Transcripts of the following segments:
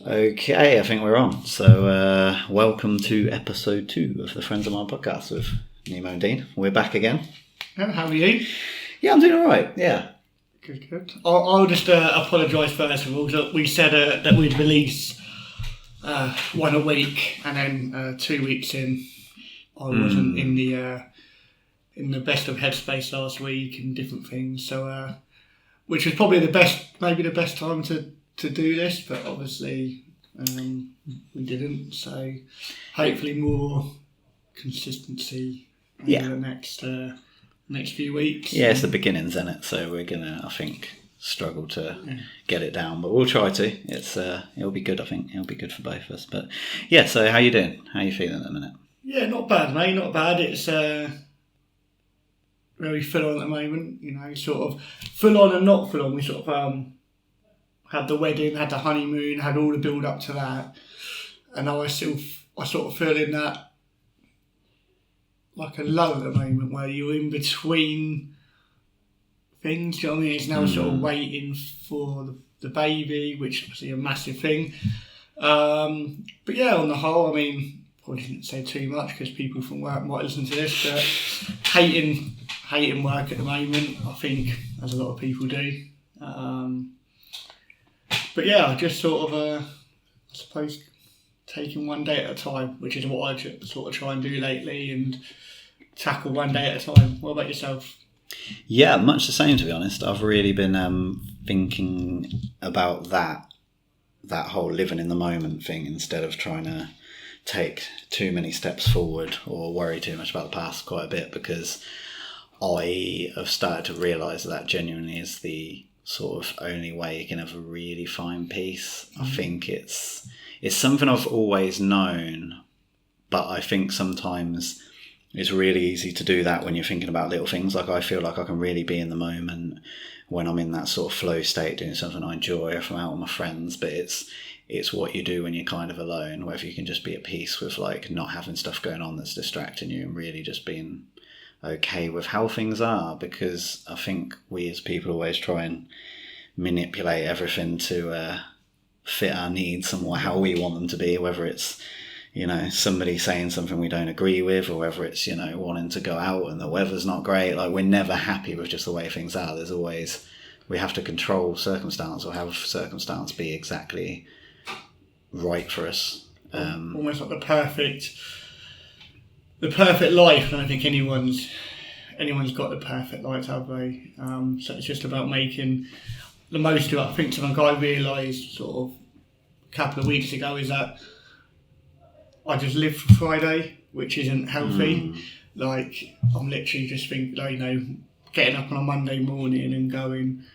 Okay, I think we're on. So, welcome to episode 2 of the Friends of Mine podcast with Nemo and Dean. We're back again. How are you? Yeah, I'm doing all right. Yeah. Good. I'll just apologise first of all that we said that we'd release one a week, and then 2 weeks in, I wasn't in the best of headspace last week and different things. So, which was probably the best time to do this, but obviously we didn't. So hopefully more consistency over the next few weeks. Yeah, it's the beginnings, isn't it? So we're gonna, I think, struggle to get it down, but we'll try to. It'll be good. I think it'll be good for both of us. But yeah, so how you doing? How you feeling at the minute? Yeah, not bad, mate. Not bad. It's very full on at the moment. You know, sort of full on and not full on. We sort of had the wedding, had the honeymoon, had all the build up to that, and now I sort of feel in that like a lull at the moment where you're in between things. You know what I mean? It's now sort of waiting for the baby, which is obviously a massive thing. But yeah, on the whole, I mean, probably shouldn't say too much because people from work might listen to this, but hating work at the moment, I think, as a lot of people do. But yeah, I just sort of, I suppose, taking one day at a time, which is what I sort of try and do lately, and tackle one day at a time. What about yourself? Yeah, much the same, to be honest. I've really been thinking about that whole living in the moment thing instead of trying to take too many steps forward or worry too much about the past quite a bit, because I have started to realise that genuinely is the sort of only way you can ever really find peace. I think it's something I've always known, but I think sometimes it's really easy to do that when you're thinking about little things. Like, I feel like I can really be in the moment when I'm in that sort of flow state doing something I enjoy, if I'm out with my friends, but it's what you do when you're kind of alone, whether you can just be at peace with like not having stuff going on that's distracting you and really just being okay with how things are. Because I think we as people always try and manipulate everything to fit our needs and how we want them to be, whether it's, you know, somebody saying something we don't agree with, or whether it's, you know, wanting to go out and the weather's not great. Like, we're never happy with just the way things are. There's always, we have to control circumstance or have circumstance be exactly right for us. Almost like the perfect life. I don't think anyone's got the perfect life, have they? So it's just about making the most of it. I think something I realised sort of a couple of weeks ago is that I just live for Friday, which isn't healthy. Like, I'm literally just thinking, you know, getting up on a Monday morning and going,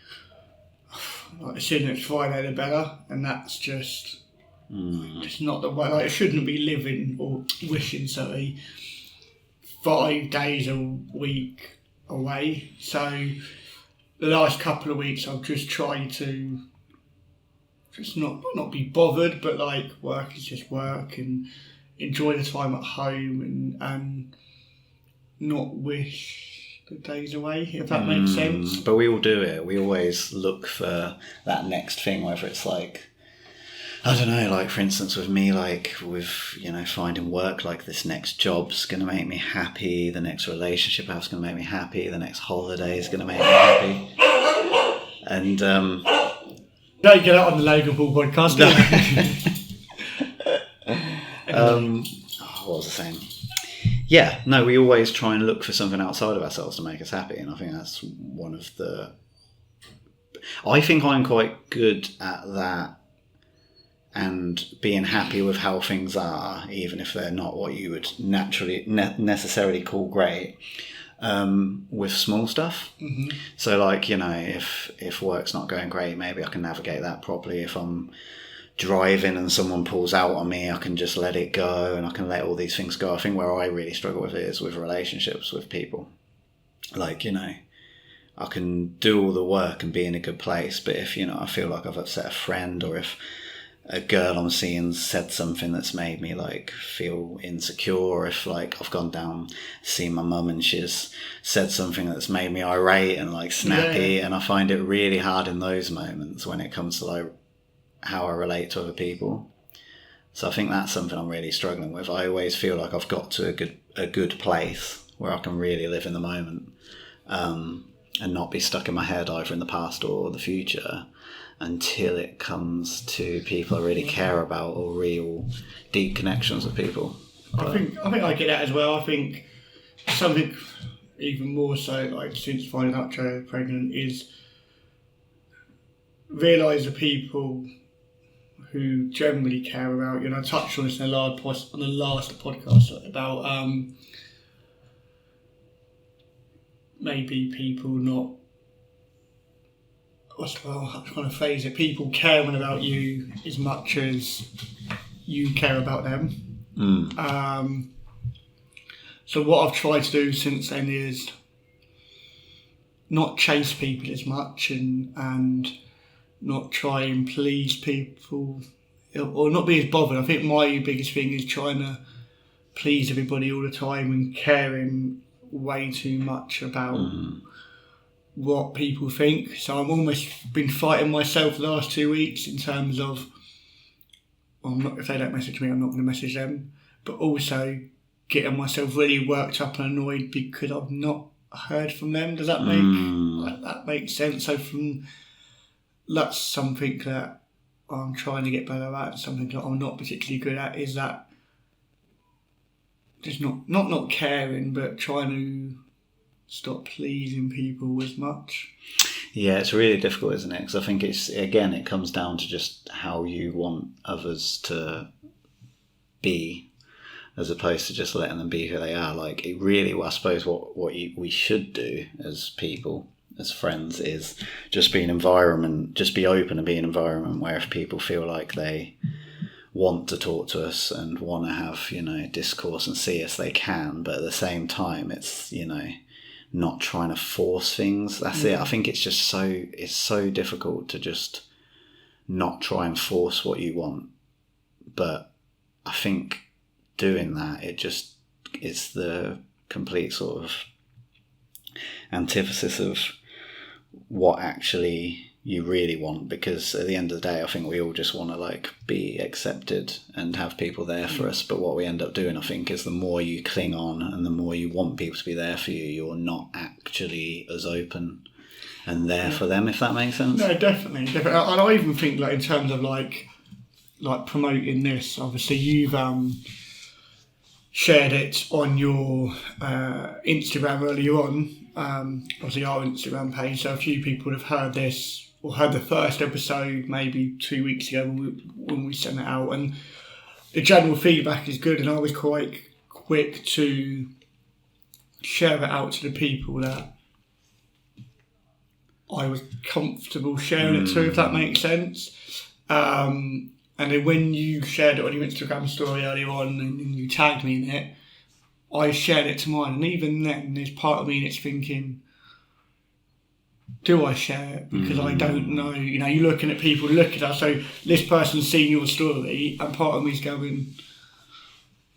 like, as soon as it's Friday, the better. And that's just it's not the way. Like, I shouldn't be living or wishing, 5 days a week away. So the last couple of weeks, I've just tried to just not be bothered, but like, work is just work, and enjoy the time at home and not wish the days away, if that makes sense. But we all do it. We always look for that next thing, whether it's like, I don't know, like, for instance, with me, like, with, you know, finding work, like, this next job's going to make me happy, the next relationship I have's going to make me happy, the next holiday is going to make me happy. And, don't get out on the Logan Paul podcast, do you? what was I saying? Yeah, no, we always try and look for something outside of ourselves to make us happy, and I think that's one of the... I think I'm quite good at that, and being happy with how things are, even if they're not what you would naturally necessarily call great, with small stuff. So, like, you know, if work's not going great, maybe I can navigate that properly. If I'm driving and someone pulls out on me, I can just let it go, and I can let all these things go. I think where I really struggle with it is with relationships with people. Like, you know, I can do all the work and be in a good place, but if, you know, I feel like I've upset a friend, or if a girl I'm seeing said something that's made me like feel insecure, or if like I've gone down seeing my mum and she's said something that's made me irate and like snappy, and I find it really hard in those moments when it comes to like how I relate to other people. So I think that's something I'm really struggling with. I always feel like I've got to a good place where I can really live in the moment, and not be stuck in my head either in the past or the future, until it comes to people I really care about or real deep connections with people. But I think I get that as well. I think something even more so, like since finding out Joe pregnant, is realise the people who generally care about you. And I touched on this in the last podcast about maybe people not. I'm trying to phrase it. People caring about you as much as you care about them. So what I've tried to do since then is not chase people as much and not try and please people, or not be as bothered. I think my biggest thing is trying to please everybody all the time and caring way too much about what people think. So I've almost been fighting myself the last 2 weeks in terms of, if they don't message me, I'm not going to message them, but also getting myself really worked up and annoyed because I've not heard from them. Does that make sense? So that's something that I'm trying to get better at. Something that I'm not particularly good at is that just not caring, but trying to stop pleasing people as much. yeah, it's really difficult, isn't it? Because I think it comes down to just how you want others to be, as opposed to just letting them be who they are. Like, it really, I suppose we should do as people, as friends, is just be be open and be an environment where if people feel like they want to talk to us and want to have, discourse and see us, they can, but at the same time, it's, not trying to force things. That's it. I think it's just so difficult to just not try and force what you want. But I think doing that, it just is the complete sort of antithesis of what actually you really want, because at the end of the day I think we all just want to be accepted and have people there for us. But what we end up doing, I think, is the more you cling on and the more you want people to be there for you, you're not actually as open and there for them, if that makes sense. No, definitely. And I even think in terms of like promoting this, obviously you've shared it on your Instagram earlier on, obviously our Instagram page, so a few people have heard this or heard the first episode maybe 2 weeks ago when we sent it out, and the general feedback is good, and I was quite quick to share it out to the people that I was comfortable sharing it to, if that makes sense. And then when you shared it on your Instagram story earlier on and you tagged me in it, I shared it to mine, and even then there's part of me that's thinking, do I share it? Because I don't know. You're looking at people, look at us, so this person's seen your story, and part of me's going,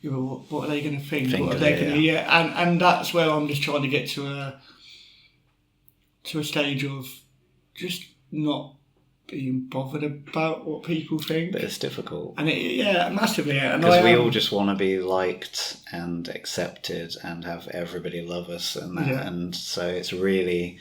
what are they going to think? What are they going to and that's where I'm just trying to get to a stage of just not being bothered about what people think. But it's difficult. And massively. Because we all just want to be liked and accepted and have everybody love us and that. Yeah. And so it's really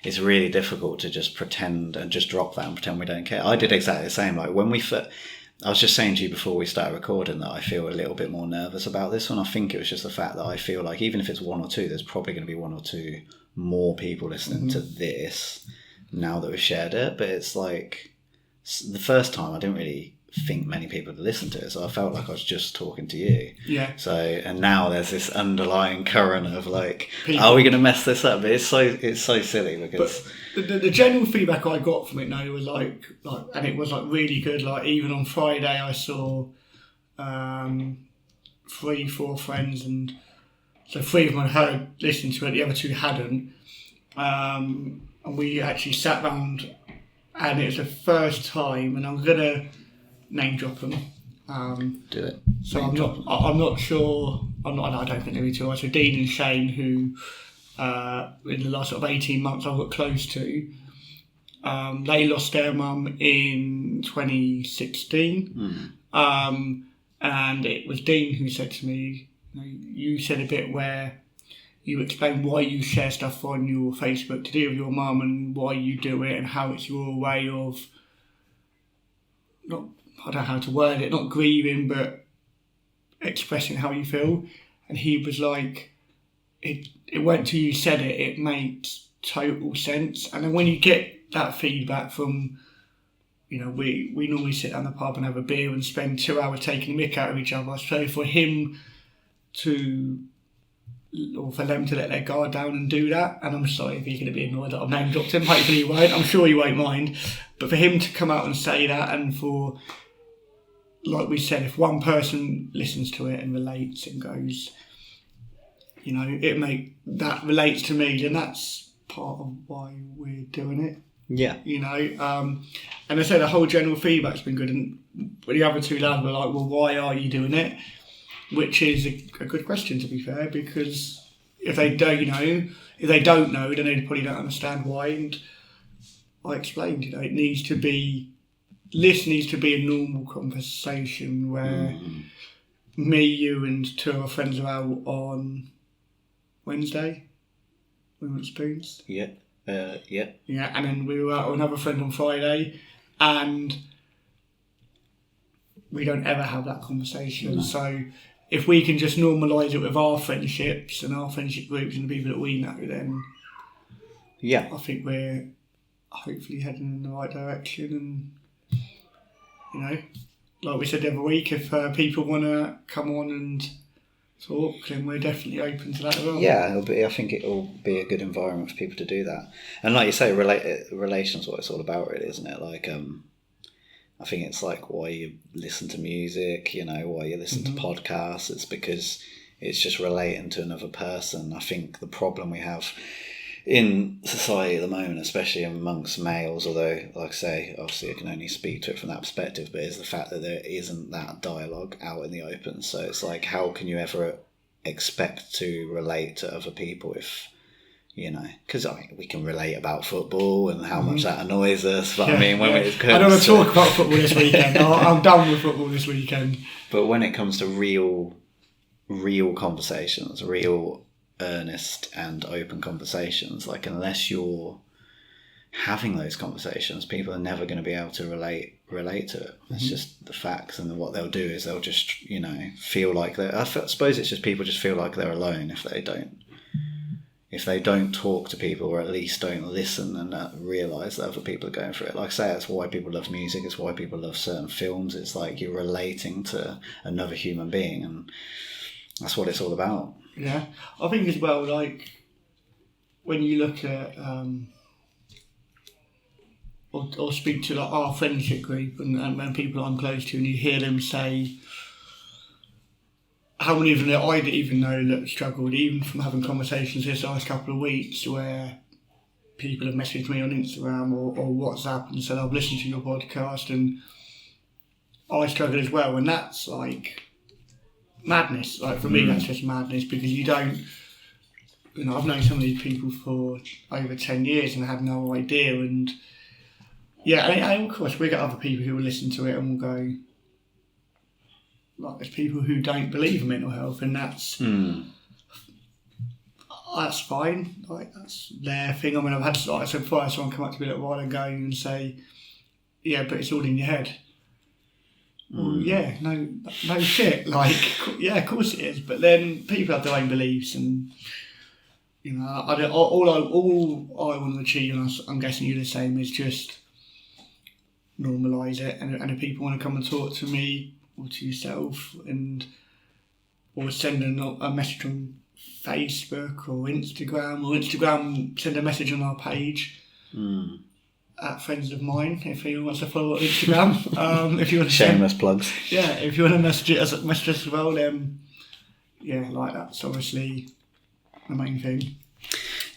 difficult to just pretend and just drop that and pretend we don't care. I did exactly the same. I was just saying to you before we started recording that I feel a little bit more nervous about this one. I think it was just the fact that I feel like even if it's one or two, there's probably going to be one or two more people listening to this now that we've shared it. But it's the first time I didn't really think many people would listen to it, so I felt like I was just talking to you. Yeah. So, and now there's this underlying current of people. Are we going to mess this up? But it's so silly because. But the general feedback I got from it now was and it was really good. Even on Friday, I saw 3-4 friends, and so 3 of them had listened to it, the other 2 hadn't. And we actually sat round, and it was the first time, and I'm gonna name drop them. Do it. So I'm not sure. I don't think they're really too. So Dean and Shane, who in the last sort of 18 months I've got close to, they lost their mum in 2016. And it was Dean who said to me, you said a bit where you explained why you share stuff on your Facebook to do with your mum and why you do it and how it's your way of, I don't know how to word it, not grieving, but expressing how you feel. And he was like, it went till you said it, it makes total sense. And then when you get that feedback from, we normally sit down the pub and have a beer and spend 2 hours taking the mick out of each other. So for him or for them to let their guard down and do that, and I'm sorry if you're going to be annoyed that I've name dropped him, hopefully you won't, I'm sure you won't mind, but for him to come out and say that, and for, like we said, if one person listens to it and relates and goes, that relates to me, then that's part of why we're doing it. Yeah. And I say the whole general feedback's been good, and the other two lads were like, well, why are you doing it? Which is a good question, to be fair, because if they don't know, then they probably don't understand why. And I explained, it needs to be a normal conversation where me, you, and two of our friends are out on Wednesday. We went spoons. Yeah. Yeah, and then we were out with another friend on Friday, and we don't ever have that conversation. No. So if we can just normalise it with our friendships and our friendship groups and the people that we know, then I think we're hopefully heading in the right direction. And like we said the other week, if people want to come on and talk, then we're definitely open to that as well. Yeah, I think it'll be a good environment for people to do that. And like you say, relations, what it's all about, really, isn't it? Like, I think it's like why you listen to music, why you listen to podcasts. It's because it's just relating to another person. I think the problem we have in society at the moment, especially amongst males, although, like I say, obviously I can only speak to it from that perspective, but is the fact that there isn't that dialogue out in the open. So it's like, how can you ever expect to relate to other people if, because we can relate about football and how much that annoys us, but when it comes I don't want to talk about football this weekend. I'm done with football this weekend. But when it comes to real conversations, real earnest and open conversations, like, unless you're having those conversations, people are never going to be able to relate to it. It's just the facts. And then what they'll do is they'll just feel like I suppose it's just people just feel like they're alone if they don't talk to people, or at least don't listen and realise that other people are going through it. Like I say, that's why people love music, it's why people love certain films. It's like you're relating to another human being, and that's what it's all about. Yeah, I think as well, like, when you look at or speak to like our friendship group and people I'm close to, and you hear them say how many of them that I didn't even know that struggled, even from having conversations this last couple of weeks where people have messaged me on Instagram or WhatsApp and said, I've listened to your podcast and I struggle as well. And that's like madness. Like, for me, that's just madness, because you don't, I've known some of these people for over 10 years and had no idea. And and of course we get other people who will listen to it and will go, like, there's people who don't believe in mental health, and that's fine. Like, that's their thing. I mean, I've had, like I said before, someone come up to me a little while ago and say, yeah, but it's all in your head. Well, yeah, no shit. Like, yeah, of course it is. But then people have their own beliefs, and all I want to achieve, and I'm guessing you're the same, is just normalise it. And if people want to come and talk to me or to yourself, or send a message on Facebook or Instagram, send a message on our page. At Friends of Mine, if anyone wants to follow on Instagram. If you want to shameless plugs. Yeah, if you want to message us as well, then that's obviously the main thing.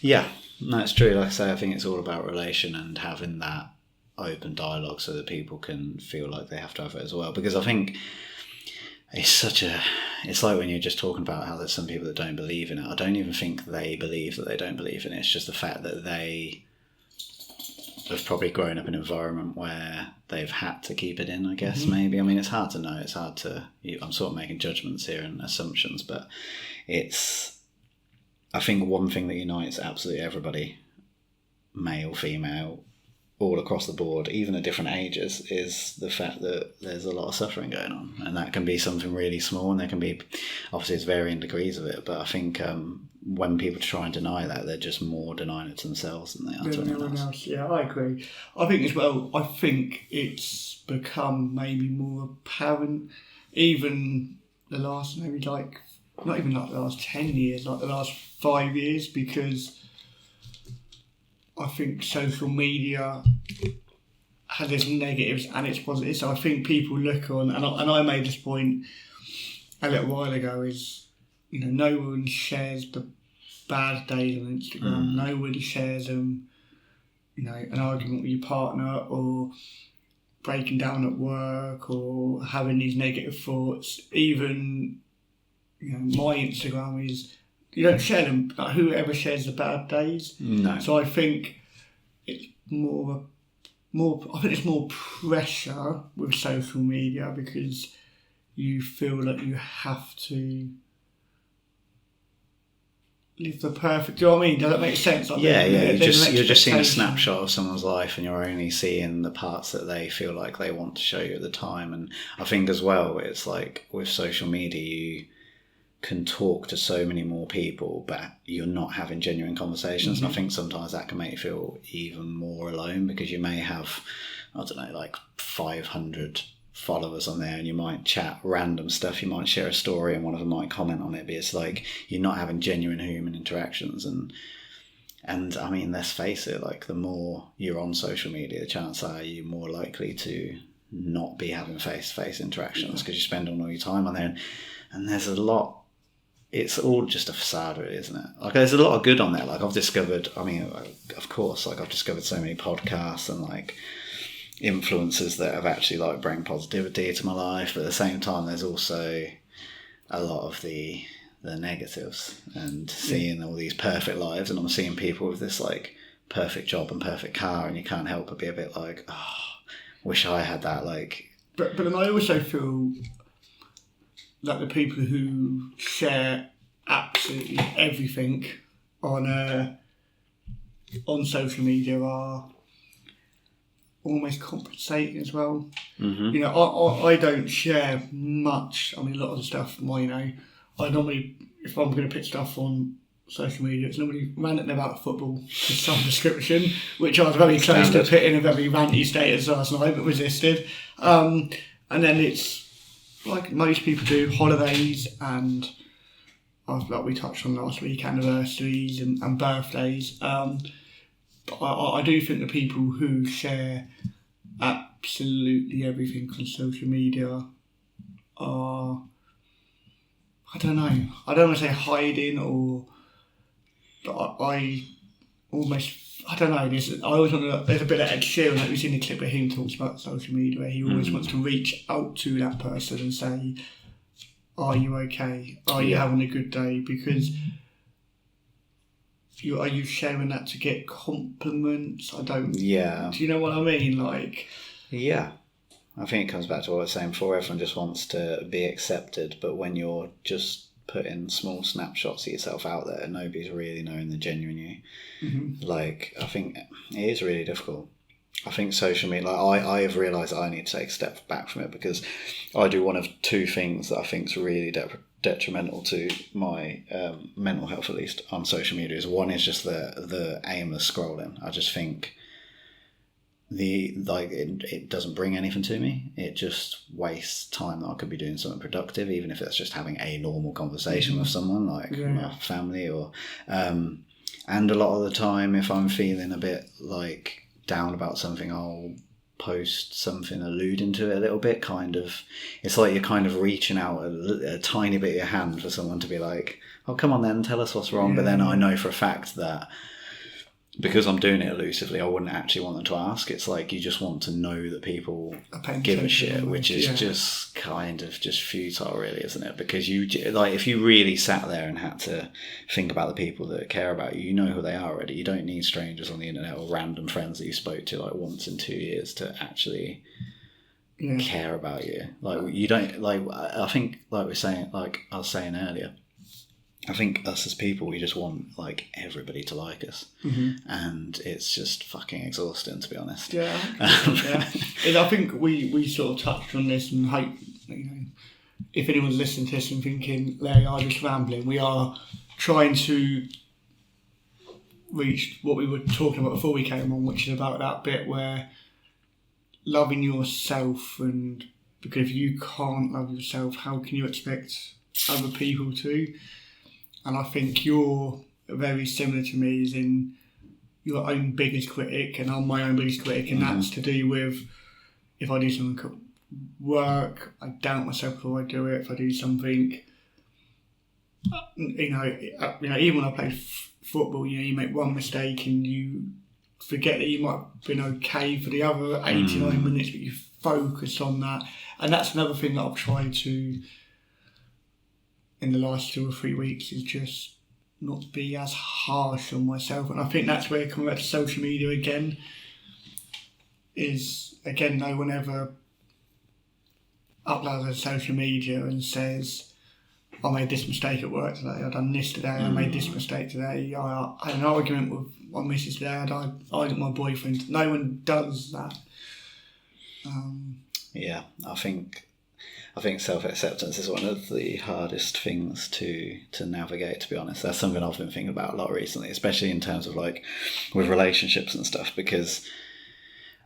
Yeah, that's true. Like I say, I think it's all about relation and having that open dialogue so that people can feel like they have to have it as well. Because I think it's like when you're just talking about how there's some people that don't believe in it. I don't even think they believe that they don't believe in it. It's just the fact that they have probably grown up in an environment where they've had to keep it in, I guess, maybe. I mean, it's hard to know. It's hard to... I'm sort of making judgments here and assumptions, but it's... I think one thing that unites absolutely everybody, male, female, all across the board, even at different ages, is the fact that there's a lot of suffering going on. And that can be something really small, and there can be... Obviously, it's varying degrees of it, but I think... when people try and deny that, they're just more denying it to themselves than they are to anyone else. Yeah, I agree. I think as well, I think it's become maybe more apparent, even the last, maybe like, not even like the last 10 years, like the last 5 years, because I think social media has its negatives and its positives. So I think people look on, and I made this point a little while ago, is, you know, no one shares the bad days on Instagram. Nobody shares an argument with your partner, or breaking down at work, or having these negative thoughts. Even, you know, my Instagram is, you don't share them. Like, whoever shares the bad days? No. So I think it's more. I think it's more pressure with social media, because you feel like you have to live the perfect... Do you know what I mean? Does that make sense? Like you're just seeing a snapshot of someone's life, and you're only seeing the parts that they feel like they want to show you at the time. And I think as well, it's like with social media, you can talk to so many more people, but you're not having genuine conversations. And I think sometimes that can make you feel even more alone, because you may have, I don't know, like 500 followers on there, and you might chat random stuff, you might share a story and one of them might comment on it, but it's like you're not having genuine human interactions. And I mean, let's face it, like the more you're on social media, the chances are you're more likely to not be having face-to-face interactions, because you spend all your time on there. And there's a lot, it's all just a facade, really, isn't it? Like, there's a lot of good on there. Like, I've discovered, I mean, of course, like I've discovered so many podcasts and like influencers that have actually like bring positivity to my life, but at the same time there's also a lot of the negatives, and seeing all these perfect lives, and I'm seeing people with this like perfect job and perfect car, and you can't help but be a bit like, oh, wish I had that. Like, but then I also feel like the people who share absolutely everything on social media are almost compensating as well. You know, I don't share much. I mean, a lot of the stuff, you know, I normally, if I'm going to put stuff on social media, it's normally ranting about football to some description, which I was very close to putting a very ranty status last night, but resisted. And then it's like most people do, holidays and, like we touched on last week, anniversaries and birthdays. I do think the people who share absolutely everything on social media are, I don't know, I don't want to say hiding, or, but I almost, I don't know, there's a bit of Ed Sheeran, like we've seen the clip where he talks about social media, where he always wants to reach out to that person and say, are you okay? Are you having a good day? Because are you sharing that to get compliments? I don't... Yeah. Do you know what I mean? Like... Yeah. I think it comes back to what I was saying before. Everyone just wants to be accepted, but when you're just putting small snapshots of yourself out there, nobody's really knowing the genuine you. Like, I think it is really difficult. I think social media... Like, I have realised I need to take a step back from it, because I do one of two things that I think is really detrimental to my mental health, at least on social media. One is just the aimless scrolling. I just think it doesn't bring anything to me. It just wastes time that I could be doing something productive, even if it's just having a normal conversation with someone, like my family, or and a lot of the time, if I'm feeling a bit like down about something, I'll post something alluding to it a little bit, kind of. It's like you're kind of reaching out a tiny bit of your hand for someone to be like, oh, come on then, tell us what's wrong. But then I know for a fact that because I'm doing it elusively, I wouldn't actually want them to ask. It's like you just want to know that people give a shit, which is just kind of just futile, really, isn't it? Because you like, if you really sat there and had to think about the people that care about you, you know who they are already. You don't need strangers on the internet or random friends that you spoke to like once in 2 years to actually care about you. Like, you don't, like, I think, like we're saying, like I was saying earlier, I think us as people, we just want like everybody to like us, and it's just fucking exhausting, to be honest. Yeah, I think we sort of touched on this, and hope, you know, if anyone's listening to this and thinking they are just rambling, we are trying to reach what we were talking about before we came on, which is about that bit where loving yourself, and because if you can't love yourself, how can you expect other people to? And I think you're very similar to me, as in your own biggest critic, and I'm my own biggest critic, and that's to do with if I do something at work, I doubt myself before I do it. If I do something, you know, even when I play football, you know, you make one mistake and you forget that you might have been okay for the other 89 minutes, but you focus on that. And that's another thing that I've tried to, in the last 2 or 3 weeks, is just not be as harsh on myself. And I think that's where coming back to social media again is, again, no one ever uploads on social media and says, I made this mistake at work today, I've done this today, I made this mistake today, I had an argument with my missus today, I argued with my boyfriend. No one does that. Yeah, I think self-acceptance is one of the hardest things to navigate, to be honest. That's something I've been thinking about a lot recently, especially in terms of like with relationships and stuff, because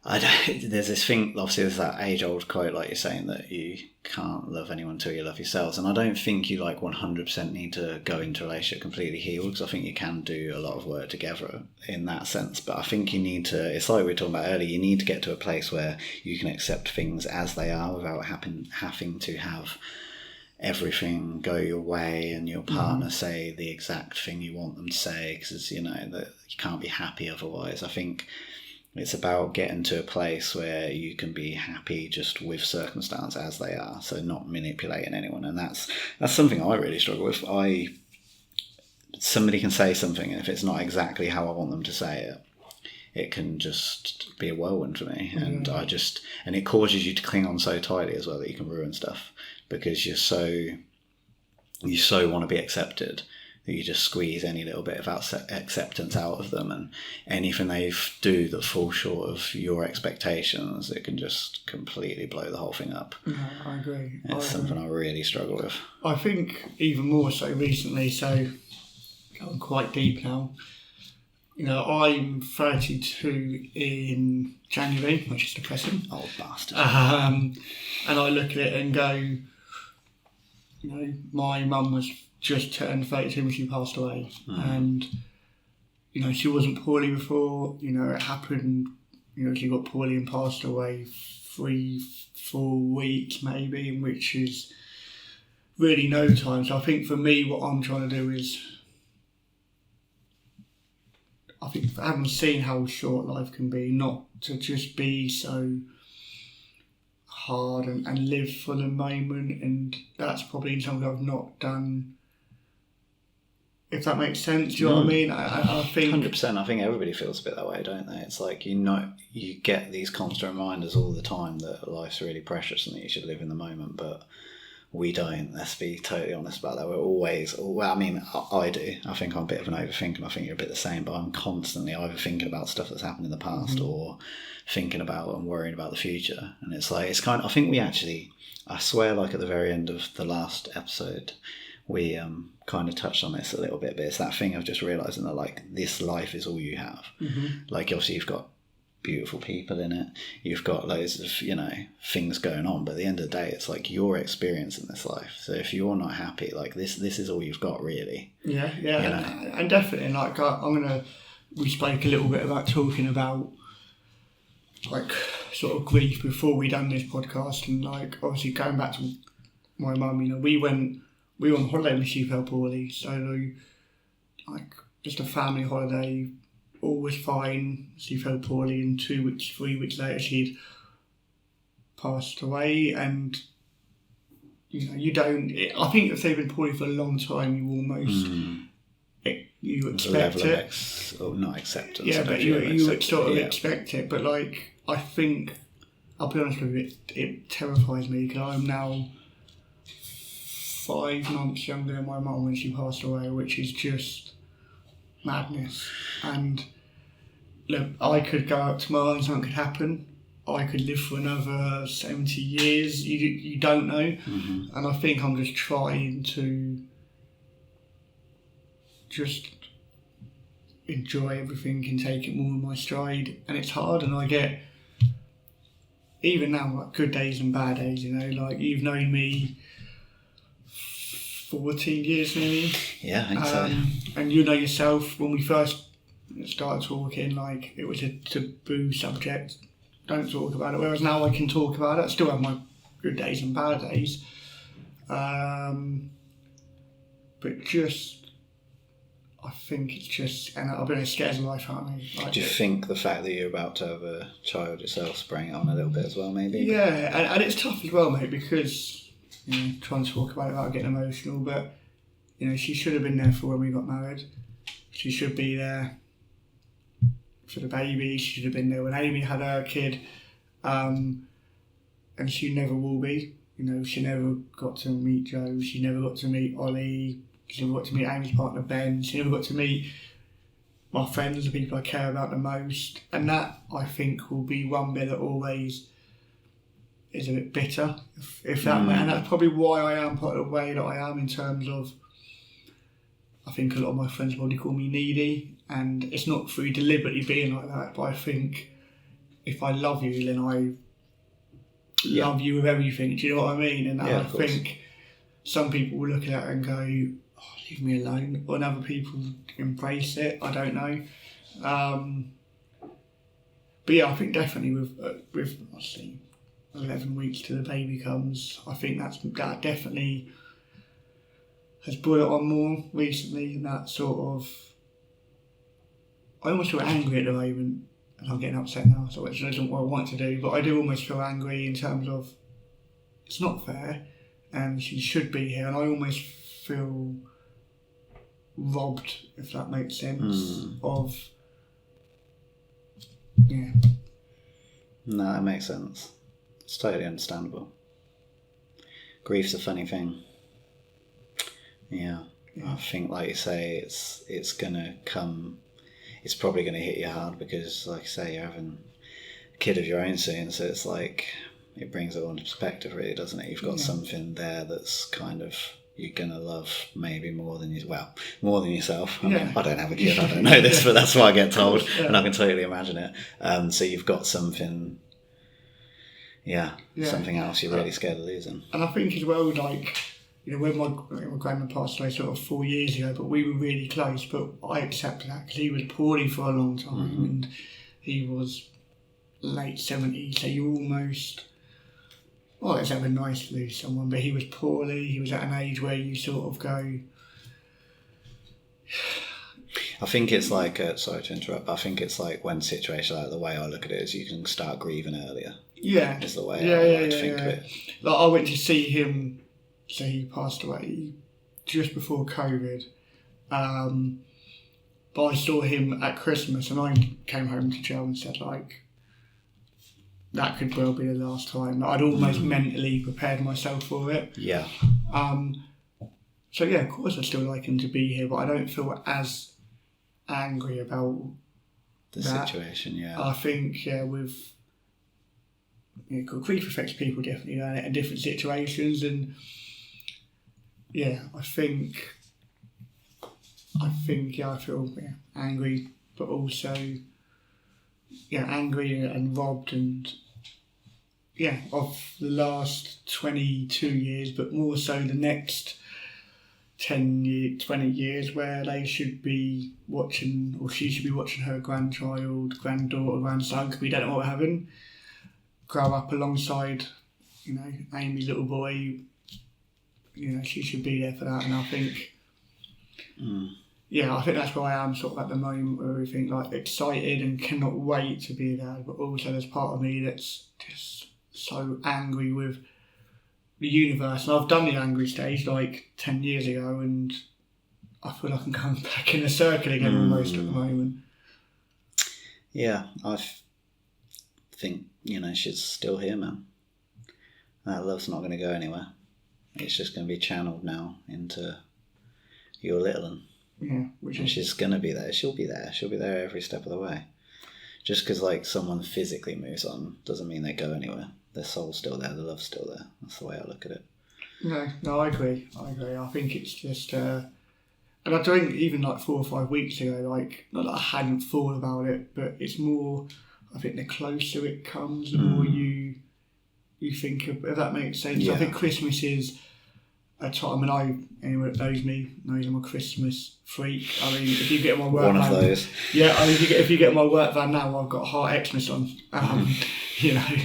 there's this thing, obviously there's that age-old quote, like you're saying, that you can't love anyone until you love yourselves. And I don't think you like 100% need to go into a relationship completely healed, because I think you can do a lot of work together in that sense. But I think you need to, it's like we were talking about earlier, you need to get to a place where you can accept things as they are without having to have everything go your way and your partner say the exact thing you want them to say, because, you know, that you can't be happy otherwise. I think it's about getting to a place where you can be happy just with circumstance as they are, so not manipulating anyone. And that's something I really struggle with. Somebody can say something, and if it's not exactly how I want them to say it, it can just be a whirlwind for me. And and it causes you to cling on so tightly as well that you can ruin stuff, because you so want to be accepted that you just squeeze any little bit of acceptance out of them, and anything they do that falls short of your expectations, it can just completely blow the whole thing up. No, I agree. It's something I really struggle with. I think even more so recently, so going quite deep now, you know, I'm 32 in January, which is depressing. Old bastard. And I look at it and go, you know, my mum was just turned 32 when she passed away. And, you know, she wasn't poorly before, you know, it happened, you know, she got poorly and passed away 3-4 weeks maybe, which is really no time. So I think for me, what I'm trying to do is, I think having seen how short life can be, not to just be so hard and live for the moment. And that's probably something I've not done, if that makes sense. Do you know what I mean? I think 100%. I think everybody feels a bit that way, don't they? It's like, you know, you get these constant reminders all the time that life's really precious and that you should live in the moment, but we don't. Let's be totally honest about that. We're always, well, I mean, I do. I think I'm a bit of an overthinker. I think you're a bit the same, but I'm constantly either thinking about stuff that's happened in the past or thinking about and worrying about the future. And it's like, it's kind of, I think we actually, I swear, like at the very end of the last episode, we kind of touched on this a little bit, but it's that thing of just realising that, like, this life is all you have. Like, obviously you've got beautiful people in it, you've got loads of, you know, things going on, but at the end of the day, it's like your experience in this life. So if you're not happy, like, this is all you've got, really. Yeah, you know? And definitely, like, we spoke a little bit about talking about, like, sort of grief before we done this podcast, and, like, obviously going back to my mum, you know, we were on holiday when she fell poorly, so, like, just a family holiday all was fine. She felt poorly, and 2 weeks, 3 weeks later, she'd passed away. And you don't. I think if they've been poorly for a long time, you almost you expect it. Or not acceptance. Yeah, but you would sort of expect it. But like, I think, I'll be honest with you, it terrifies me because I'm now 5 months younger than my mum when she passed away, which is just madness. And look, I could go out tomorrow and something could happen. I could live for another 70 years. You don't know. Mm-hmm. And I think I'm just trying to just enjoy everything and take it more in my stride. And it's hard, and I get, even now, like good days and bad days, like you've known me 14 years nearly. Yeah, I think so. And you know yourself, when we first started talking, like it was a taboo subject. Don't talk about it. Whereas now I can talk about it. I still have my good days and bad days. But just, I think it's just, and I've been as scared as life, aren't I? Like, do you think the fact that you're about to have a child yourself spraying it on a little bit as well, maybe? Yeah, and it's tough as well, mate, because trying to talk about it without getting emotional, but she should have been there for when we got married. She should be there for the baby. She should have been there when Amy had her kid, and she never will be. She never got to meet Joe. She never got to meet Ollie. She never got to meet Amy's partner Ben. She never got to meet my friends, the people I care about the most. And that, I think, will be one bit that always is a bit bitter, if that. And that's probably why I am put the way that I am, in terms of, I think a lot of my friends probably call me needy, and it's not through deliberately being like that, but I think if I love you, then I love you with everything. Do you know what I mean? And I think some people will look at it and go, oh, leave me alone, and other people embrace it. I don't know. But yeah, I think definitely with obviously 11 weeks till the baby comes, I think that definitely has brought it on more recently, and that sort of, I almost feel angry at the moment, and I'm getting upset now, so which isn't what I want to do, but I do almost feel angry in terms of, it's not fair, and she should be here, and I almost feel robbed, if that makes sense, of, yeah. No, that makes sense. It's totally understandable. Grief's a funny thing. Yeah. I think, like you say, it's gonna come. It's probably gonna hit you hard because, like you say, you're having a kid of your own soon. So it's like, it brings it all into perspective, really, doesn't it? You've got something there that's kind of, you're gonna love maybe more than yourself. I mean, I don't have a kid, I don't know this, but that's what I get told, and I can totally imagine it. So you've got something. Something else you're really scared of losing. And I think as well, like, when my grandma passed away sort of 4 years ago, but we were really close, but I accepted that because he was poorly for a long time, and he was late 70s, so you almost, well, it's ever nice to lose someone, but he was poorly, he was at an age where you sort of go... I think it's like, sorry to interrupt, but I think it's like when situations like, the way I look at it is you can start grieving earlier. Yeah. Is the way I like to think of it. Like, I went to see him, so he passed away just before COVID. But I saw him at Christmas, and I came home to Joe and said, like, that could well be the last time. Like, I'd almost mentally prepared myself for it. Yeah. So yeah, of course I'd still like him to be here, but I don't feel as angry about the that situation. Yeah. I think with grief affects people differently, in different situations, and I think I feel angry, but also angry and robbed, and of the last 22 years, but more so the next 20 years, where they should be watching, or she should be watching her grandchild, granddaughter, grandson, because we don't know what we're having, grow up alongside, Amy's little boy. She should be there for that, and I think, yeah, I think that's where I am sort of at the moment, where we think like excited and cannot wait to be there. But also there's part of me that's just so angry with the universe. And I've done the angry stage like 10 years ago, and I feel like I'm going back in a circle again almost at the moment. Yeah, think, she's still here, man. That love's not going to go anywhere. It's just going to be channeled now into your little one. Yeah, and she's going to be there. She'll be there. She'll be there every step of the way. Just because like someone physically moves on doesn't mean they go anywhere. Their soul's still there. The love's still there. That's the way I look at it. No, I agree. I think it's just, and I think even like 4 or 5 weeks ago, like not that I hadn't thought about it, but it's more. I think the closer it comes, the more you think of. If that makes sense. Yeah. I think Christmas is a time, and anyone that knows me knows I'm a Christmas freak. I mean, if you get my work one van, of those. Yeah, I mean, if you get my work van now, I've got heart Xmas on.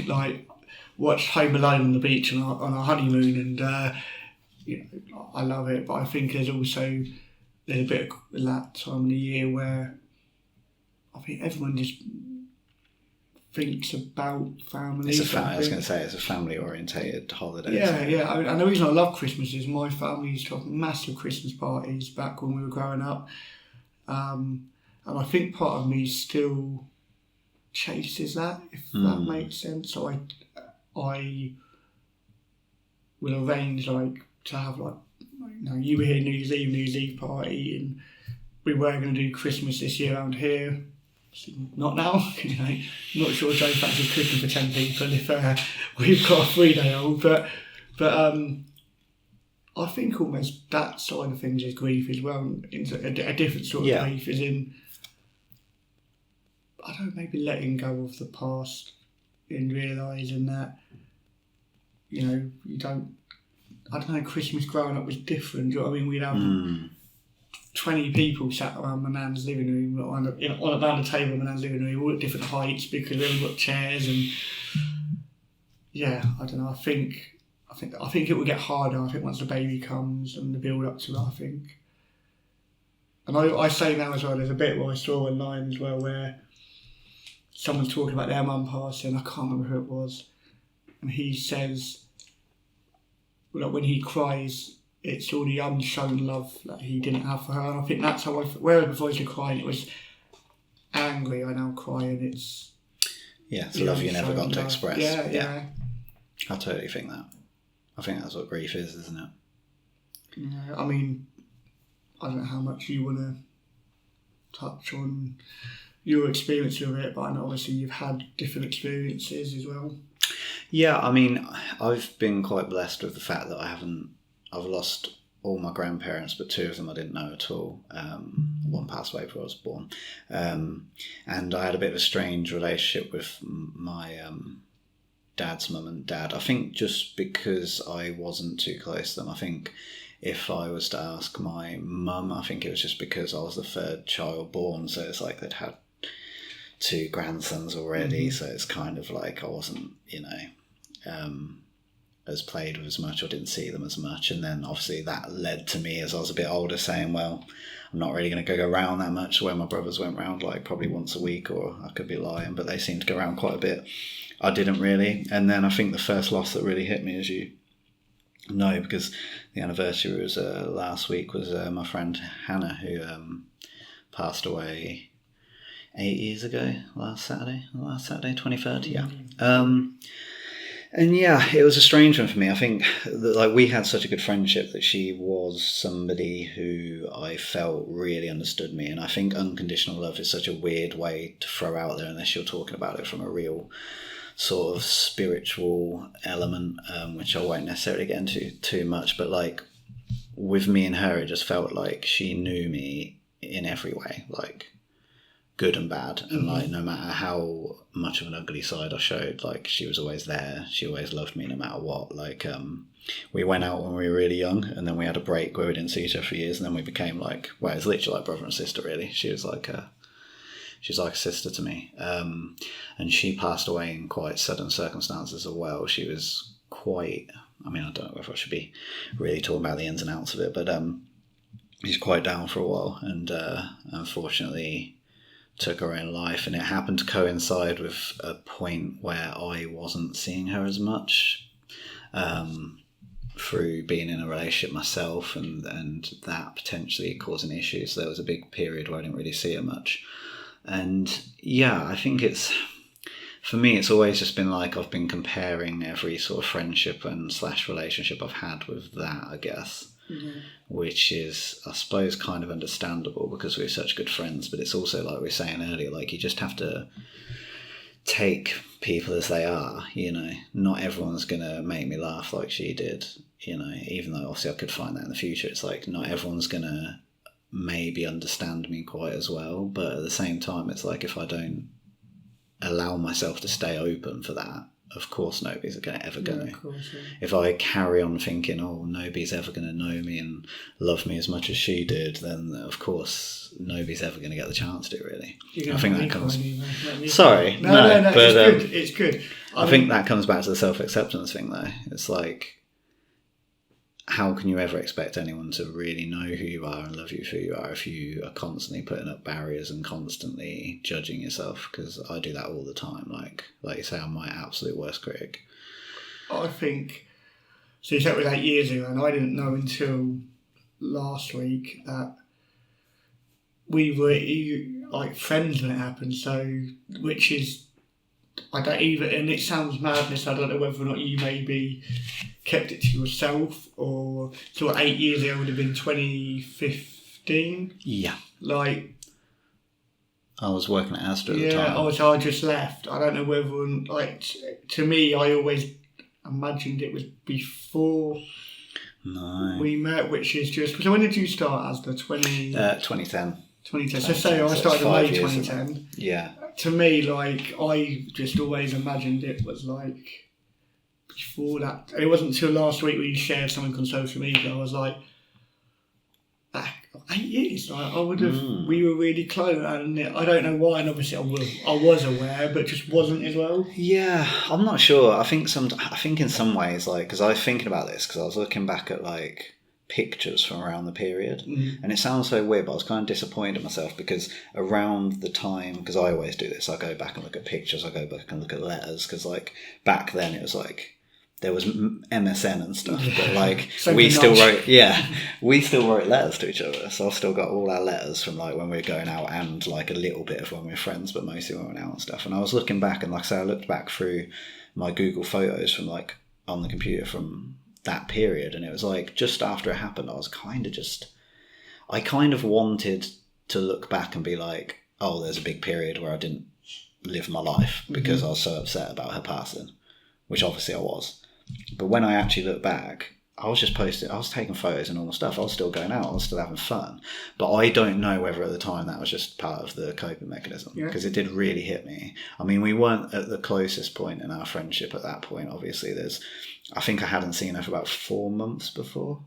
Like watch Home Alone on the beach on our honeymoon, and I love it. But I think there's a bit of that time of the year where I think everyone just thinks about family. I was going to say it's a family orientated holiday. Yeah. And the reason I love Christmas is my family used to have massive Christmas parties back when we were growing up, and I think part of me still chases that, if that makes sense. So I will arrange like to have like you were here New Year's Eve party, and we were going to do Christmas this year around here. Not now, not sure Joe fancies cooking for 10 people if we've got a 3-day-old, but I think almost that side of things is grief as well. It's a different sort of grief, is in, I don't know, maybe letting go of the past and realising that, you don't, I don't know, Christmas growing up was different. Do you know what I mean? We'd have 20 people sat around my nan's living room, around the table in my nan's living room, all at different heights because we haven't got chairs, and I don't know. I think it will get harder. I think once the baby comes and the build up to it, I think. And I say now as well. There's a bit where I saw online as well where someone's talking about their mum passing. I can't remember who it was, and he says, like when he cries, it's all the unshown love that he didn't have for her. And I think that's how whereas before I used to cry and it was angry, I now cry and it's... Yeah, it's love you never got to express. Yeah. I totally think that. I think that's what grief is, isn't it? Yeah, I mean, I don't know how much you want to touch on your experience of it, but I know obviously you've had different experiences as well. Yeah, I mean, I've been quite blessed with the fact that I've lost all my grandparents, but 2 of them I didn't know at all. One passed away before I was born. And I had a bit of a strange relationship with my dad's mum and dad. I think just because I wasn't too close to them. I think if I was to ask my mum, I think it was just because I was the 3rd child born. So it's like they'd had 2 grandsons already. So it's kind of like I wasn't, as played with as much or didn't see them as much. And then obviously that led to me as I was a bit older saying, well, I'm not really going to go around that much, where my brothers went round like probably once a week, or I could be lying, but they seemed to go around quite a bit. I didn't really. And then I think the first loss that really hit me, as you know, because the anniversary was last week, was my friend Hannah, who passed away 8 years ago, last Saturday, 23rd, yeah. And yeah, it was a strange one for me. I think that like we had such a good friendship that she was somebody who I felt really understood me. And I think unconditional love is such a weird way to throw out there unless you're talking about it from a real sort of spiritual element, which I won't necessarily get into too much. But like with me and her, it just felt like she knew me in every way, like good and bad, and like no matter how much of an ugly side I showed, like she was always there. She always loved me no matter what. Like we went out when we were really young, and then we had a break where we didn't see each other for years, and then we became like, well, it's literally like brother and sister really. She was like a sister to me, and she passed away in quite sudden circumstances as well. She was quite, I mean, I don't know if I should be really talking about the ins and outs of it, but she's quite down for a while, and unfortunately took her own life, and it happened to coincide with a point where I wasn't seeing her as much, through being in a relationship myself, and that potentially causing issues. So there was a big period where I didn't really see her much. And yeah, I think for me, it's always just been like I've been comparing every sort of friendship and / relationship I've had with that, I guess. Mm-hmm. Which is, I suppose, kind of understandable because we're such good friends, but it's also, like we were saying earlier, like you just have to take people as they are, you know. Not everyone's gonna make me laugh like she did, you know, even though obviously I could find that in the future. It's like not everyone's gonna maybe understand me quite as well, but at the same time it's like if I don't allow myself to stay open for that, of course nobody's ever going to. Yeah. If I carry on thinking, oh, nobody's ever going to know me and love me as much as she did, then of course nobody's ever going to get the chance to, really. I think that comes... Sorry. No, but it's good. I think that comes back to the self-acceptance thing, though. It's like, how can you ever expect anyone to really know who you are and love you for who you are if you are constantly putting up barriers and constantly judging yourself? Because I do that all the time. Like you say, I'm my absolute worst critic. I think, so you said it was 8 years ago, and I didn't know until last week that we were like friends when it happened. So, which is, I don't even, and it sounds madness, I don't know whether or not you maybe kept it to yourself, or so 8 years ago would have been 2015. Yeah. Like, I was working at Asda at the time. Yeah, I just left. I don't know whether, like, to me, I always imagined it was before we met, which is just, so when did you start Asda? 2010. 2010. So say I started in May 2010. Yeah. To me, like, I just always imagined it was like before that. And it wasn't until last week when you shared something on social media, I was like, 8 years. Like, I would have. We were really close, and I don't know why. And obviously, I was aware, but just wasn't as well. Yeah, I'm not sure. I think in some ways, like, because I was thinking about this because I was looking back at like pictures from around the period, and it sounds so weird, but I was kind of disappointed in myself because around the time, because I always do this, I go back and look at pictures, I go back and look at letters, because like back then it was like there was MSN and stuff, but like we still wrote letters to each other. So I've still got all our letters from like when we were going out and like a little bit of when we were friends, but mostly when we went out and stuff. And I was looking back, and like I say, I looked back through my Google photos from like on the computer from that period, and it was like just after it happened, I kind of wanted to look back and be like, oh, there's a big period where I didn't live my life because I was so upset about her passing, which obviously I was. But when I actually look back, I was just posting, I was taking photos and all the stuff, I was still going out, I was still having fun. But I don't know whether at the time that was just part of the coping mechanism, because it did really hit me. I mean, we weren't at the closest point in our friendship at that point, obviously. I think I hadn't seen her for about 4 months before.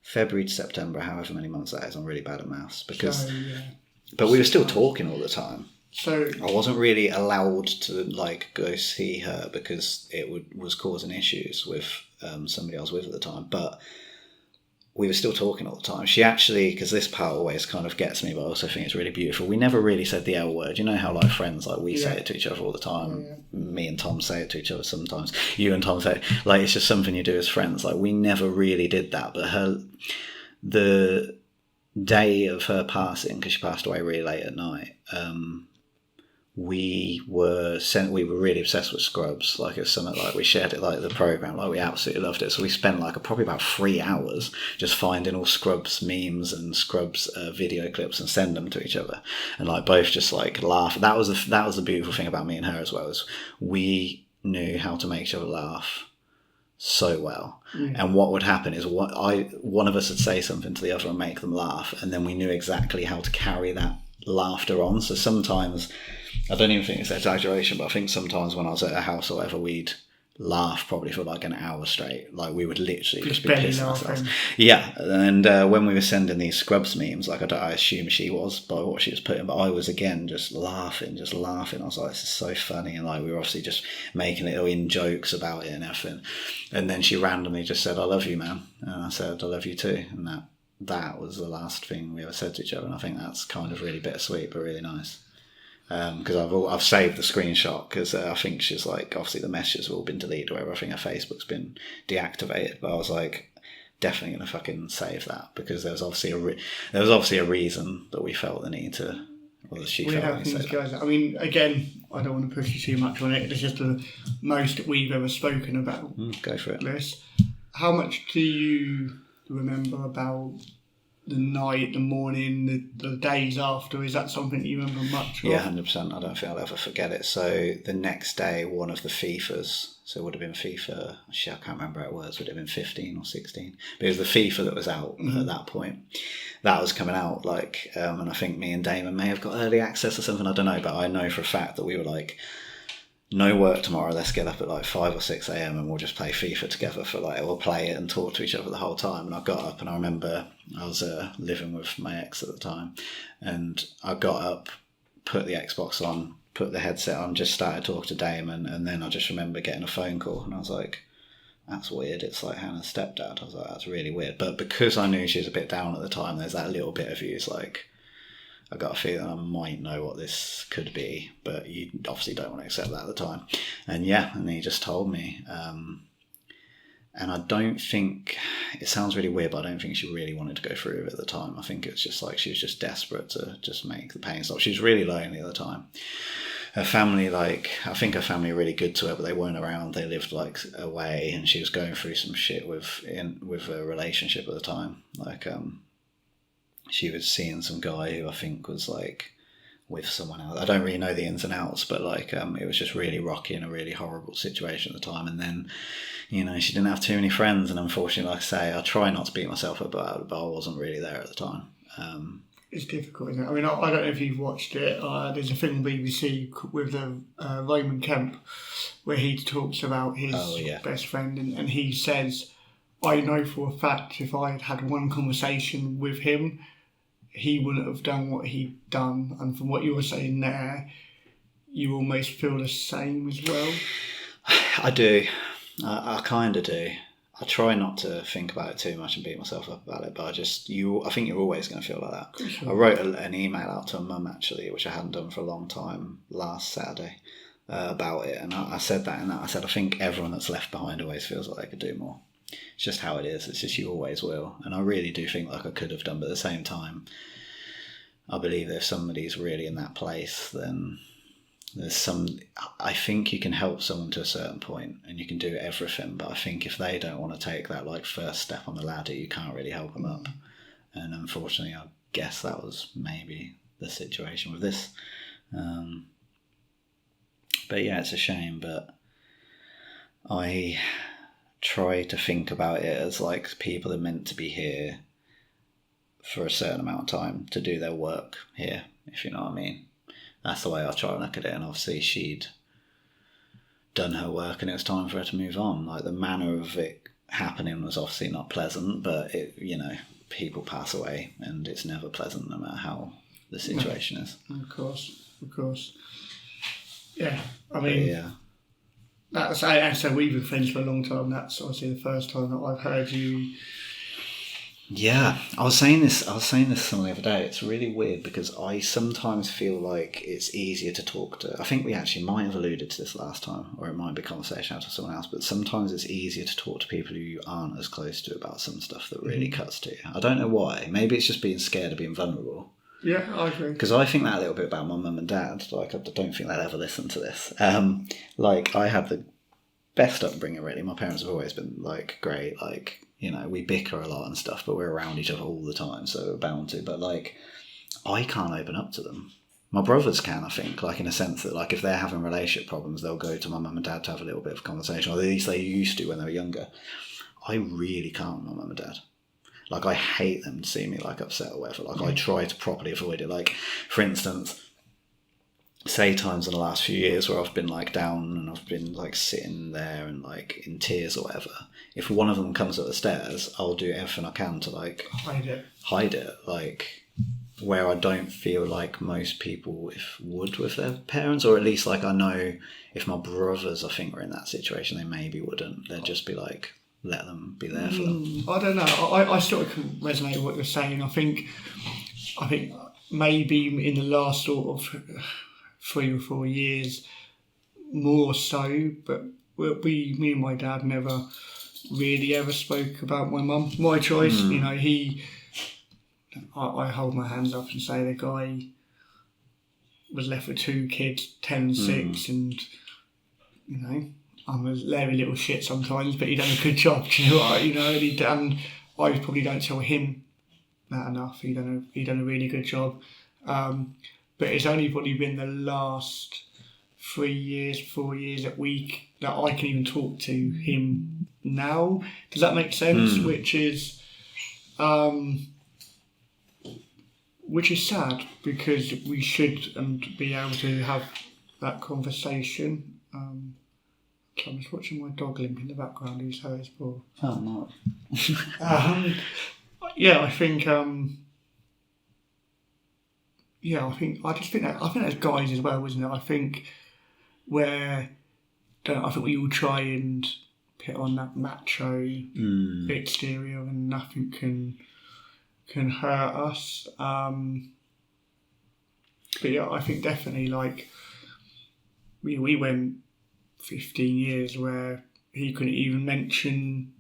February to September, however many months that is. I'm really bad at maths. But we were still talking all the time. So I wasn't really allowed to like go see her because it was causing issues with somebody I was with at the time. But we were still talking all the time. She actually, because this part always kind of gets me, but I also think it's really beautiful. We never really said the L word. You know how like friends, like we say it to each other all the time. Yeah. Me and Tom say it to each other sometimes. You and Tom say it. Like it's just something you do as friends. Like we never really did that. But the day of her passing, because she passed away really late at night, we were really obsessed with Scrubs. Like it's something like we shared it, like the program, like we absolutely loved it. So we spent like probably about 3 hours just finding all Scrubs memes and Scrubs video clips and send them to each other, and like both just like laugh. That was the beautiful thing about me and her as well, is we knew how to make each other laugh so well. And what would happen is one of us would say something to the other and make them laugh, and then we knew exactly how to carry that laughter on. So sometimes, I don't even think it's exaggeration, but I think sometimes when I was at her house or whatever, we'd laugh probably for like an hour straight. Like we would literally just be pissing ourselves. Yeah, and when we were sending these Scrubs memes, like I assume she was by what she was putting, but I was again just laughing. I was like, this is so funny, and like we were obviously just making little in jokes about it and everything. And then she randomly just said, "I love you, man," and I said, "I love you too," and that that was the last thing we ever said to each other, and I think that's kind of really bittersweet, but really nice. Because I've saved the screenshot, because I think she's like, obviously the messages have all been deleted or whatever. I think her Facebook's been deactivated, but I was like, definitely gonna fucking save that, because there was obviously a reason that we felt the need to. Well, she we felt have the need things to say that. guys. I mean, again, I don't want to push you too much on it. It's just the most we've ever spoken about Go for it. this. How much do you remember about the night, the morning, the days after? Is that something you remember much of? Yeah, 100%. I don't think I'll ever forget it. So the next day, one of the FIFAs, so it would have been FIFA, I can't remember how it was, would have been 15 or 16. But it was the FIFA that was out at that point. That was coming out, like, and I think me and Damon may have got early access or something, I don't know, but I know for a fact that we were like, no work tomorrow, let's get up at like 5 or 6 a.m. and we'll just play FIFA together for like, we'll play it and talk to each other the whole time. And I got up, and I remember I was living with my ex at the time, and I got up, put the Xbox on, put the headset on, just started talking to Damon, and then I just remember getting a phone call, and I was like, that's weird, it's like Hannah's stepdad. I was like, that's really weird. But because I knew she was a bit down at the time, there's that little bit of you, it's like, I got a feeling I might know what this could be, but you obviously don't want to accept that at the time. And yeah, and he just told me. And I don't think, it sounds really weird, but I don't think she really wanted to go through with it at the time. I think it's just like she was just desperate to just make the pain stop. She was really lonely at the time. Her family, like, I think her family were really good to her, but they weren't around. They lived like away, and she was going through some shit with a relationship at the time. Like, she was seeing some guy who I think was like with someone else. I don't really know the ins and outs, but like it was just really rocky and a really horrible situation at the time. And then, you know, she didn't have too many friends, and unfortunately, like I say, I try not to beat myself up about it, but I wasn't really there at the time. It's difficult, isn't it? I mean, I don't know if you've watched it. There's a film on BBC with Roman Kemp where he talks about his best friend, and he says, I know for a fact if I had had one conversation with him, he wouldn't have done what he'd done. And from what you were saying there, you almost feel the same as well. I do. I kind of do. I try not to think about it too much and beat myself up about it, but I think you're always going to feel like that. Sure. I wrote an email out to a mum, actually, which I hadn't done for a long time, last Saturday, about it. And I said that, and I said, I think everyone that's left behind always feels like they could do more. It's just how it is. It's just you always will. And I really do think like I could have done, but at the same time, I believe that if somebody's really in that place, then I think you can help someone to a certain point and you can do everything, but I think if they don't want to take that like first step on the ladder, you can't really help them up. And unfortunately, I guess that was maybe the situation with this. But yeah, it's a shame, but I try to think about it as like people are meant to be here for a certain amount of time to do their work here, if you know what I mean. That's the way I try and look at it. And obviously she'd done her work and it was time for her to move on. Like the manner of it happening was obviously not pleasant, but it, you know, people pass away and it's never pleasant no matter how the situation is. Of course. Yeah, I mean, yeah. That's, I said we've been friends for a long time. That's obviously the first time that I've heard you. Yeah, I was saying this some the other day. It's really weird because I sometimes feel like it's easier to talk to. I think we actually might have alluded to this last time, or it might be conversation out with someone else. But sometimes it's easier to talk to people who you aren't as close to about some stuff that really cuts to you. I don't know why. Maybe it's just being scared of being vulnerable. Yeah, I agree. Because I think that a little bit about my mum and dad. Like, I don't think they'll ever listen to this. Like, I had the best upbringing, really. My parents have always been, like, great. Like, you know, we bicker a lot and stuff, but we're around each other all the time, so we're bound to. But, like, I can't open up to them. My brothers can, I think, like, in a sense that, like, if they're having relationship problems, they'll go to my mum and dad to have a little bit of conversation, or at least they used to when they were younger. I really can't with my mum and dad. Like, I hate them to see me, like, upset or whatever. Like, I try to properly avoid it. Like, for instance, say times in the last few years where I've been, like, down and I've been, like, sitting there and, like, in tears or whatever. If one of them comes up the stairs, I'll do everything I can to, like... Hide it. Like, where I don't feel like most people would with their parents. Or at least, like, I know if my brothers, I think, were in that situation, they maybe wouldn't. They'd just be like... let them be there for them? I don't know. I sort of can resonate with what you're saying. I think maybe in the last sort of 3 or 4 years, more so, but me and my dad never really ever spoke about my mum. My choice, you know, I hold my hands up and say the guy was left with 2 kids, 10 and 6, and, you know, I'm a leery little shit sometimes, but he done a good job, do you know what? You know, and I probably don't tell him that enough. He done a really good job. But it's only probably been the last 3 years, 4 years that I can even talk to him now. Does that make sense? Which is sad, because we should be able to have that conversation. I'm just watching my dog limp in the background. Who's hurt his paw? Oh no. Yeah, I think. I think that's guys as well, isn't it? I think I think we all try and put on that macho exterior, and nothing can hurt us. But yeah, I think definitely, like, we went 15 years where he couldn't even mention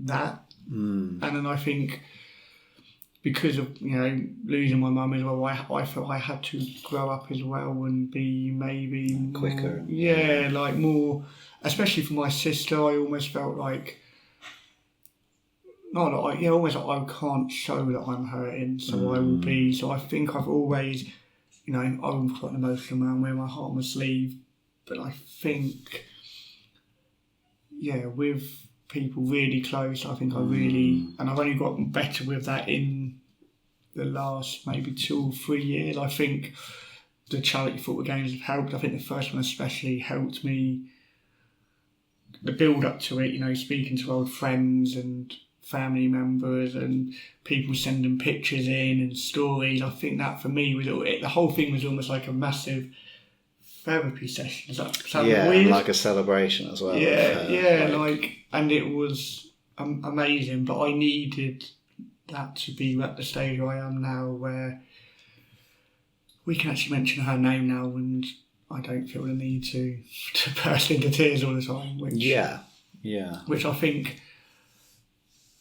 that. And then I think because of, you know, losing my mum as well, I felt I had to grow up as well and be maybe quicker. More, yeah, like more, especially for my sister. I almost felt like, almost like I can't show that I'm hurting, so I will be. So I think I've always, you know, I'm quite an emotional man, wear my heart on my sleeve, but I think, yeah, with people really close, I think I really, and I've only gotten better with that in the last maybe 2 or 3 years. I think the charity football games have helped. I think the first one especially helped me, the build up to it, you know, speaking to old friends and family members and people sending pictures in and stories. I think that for me was the whole thing was almost like a massive therapy session. Does that sound weird? Like a celebration as well. And it was amazing, but I needed that to be at the stage where I am now, where we can actually mention her name now and I don't feel the need to burst into tears all the time, which I think,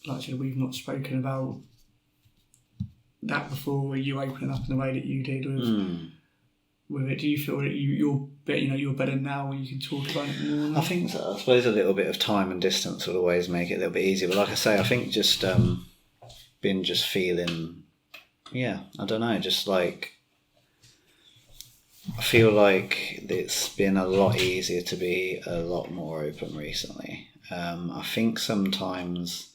like I said, we've not spoken about that before, where you opening up in the way that you did with it. Do you feel that you're better now when you can talk about it more? I think so. I suppose a little bit of time and distance will always make it a little bit easier. But like I say, I think just been just feeling, I don't know, just like, I feel like it's been a lot easier to be a lot more open recently. I think sometimes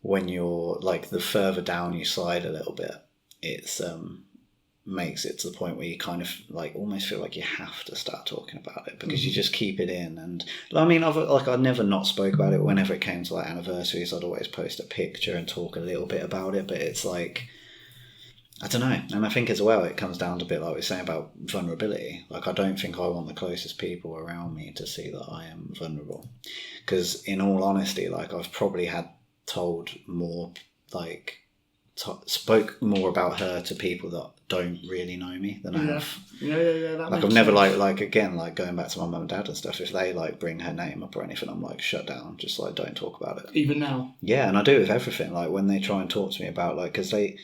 when you're like, the further down you slide a little bit, it's makes it to the point where you kind of like almost feel like you have to start talking about it, because you just keep it in. And I mean, I'd never not spoke about it. Whenever it came to like anniversaries, I'd always post a picture and talk a little bit about it. But it's like, I don't know. And I think as well, it comes down to a bit like we were saying about vulnerability. Like, I don't think I want the closest people around me to see that I am vulnerable, because in all honesty, like, I've probably had told more, like spoke more about her to people that don't really know me than I have. That like, I've never like again, like going back to my mum and dad and stuff, if they like bring her name up or anything, I'm like, shut down, just like don't talk about it. Even now? Yeah, and I do with everything. Like when they try and talk to me about, like, because they,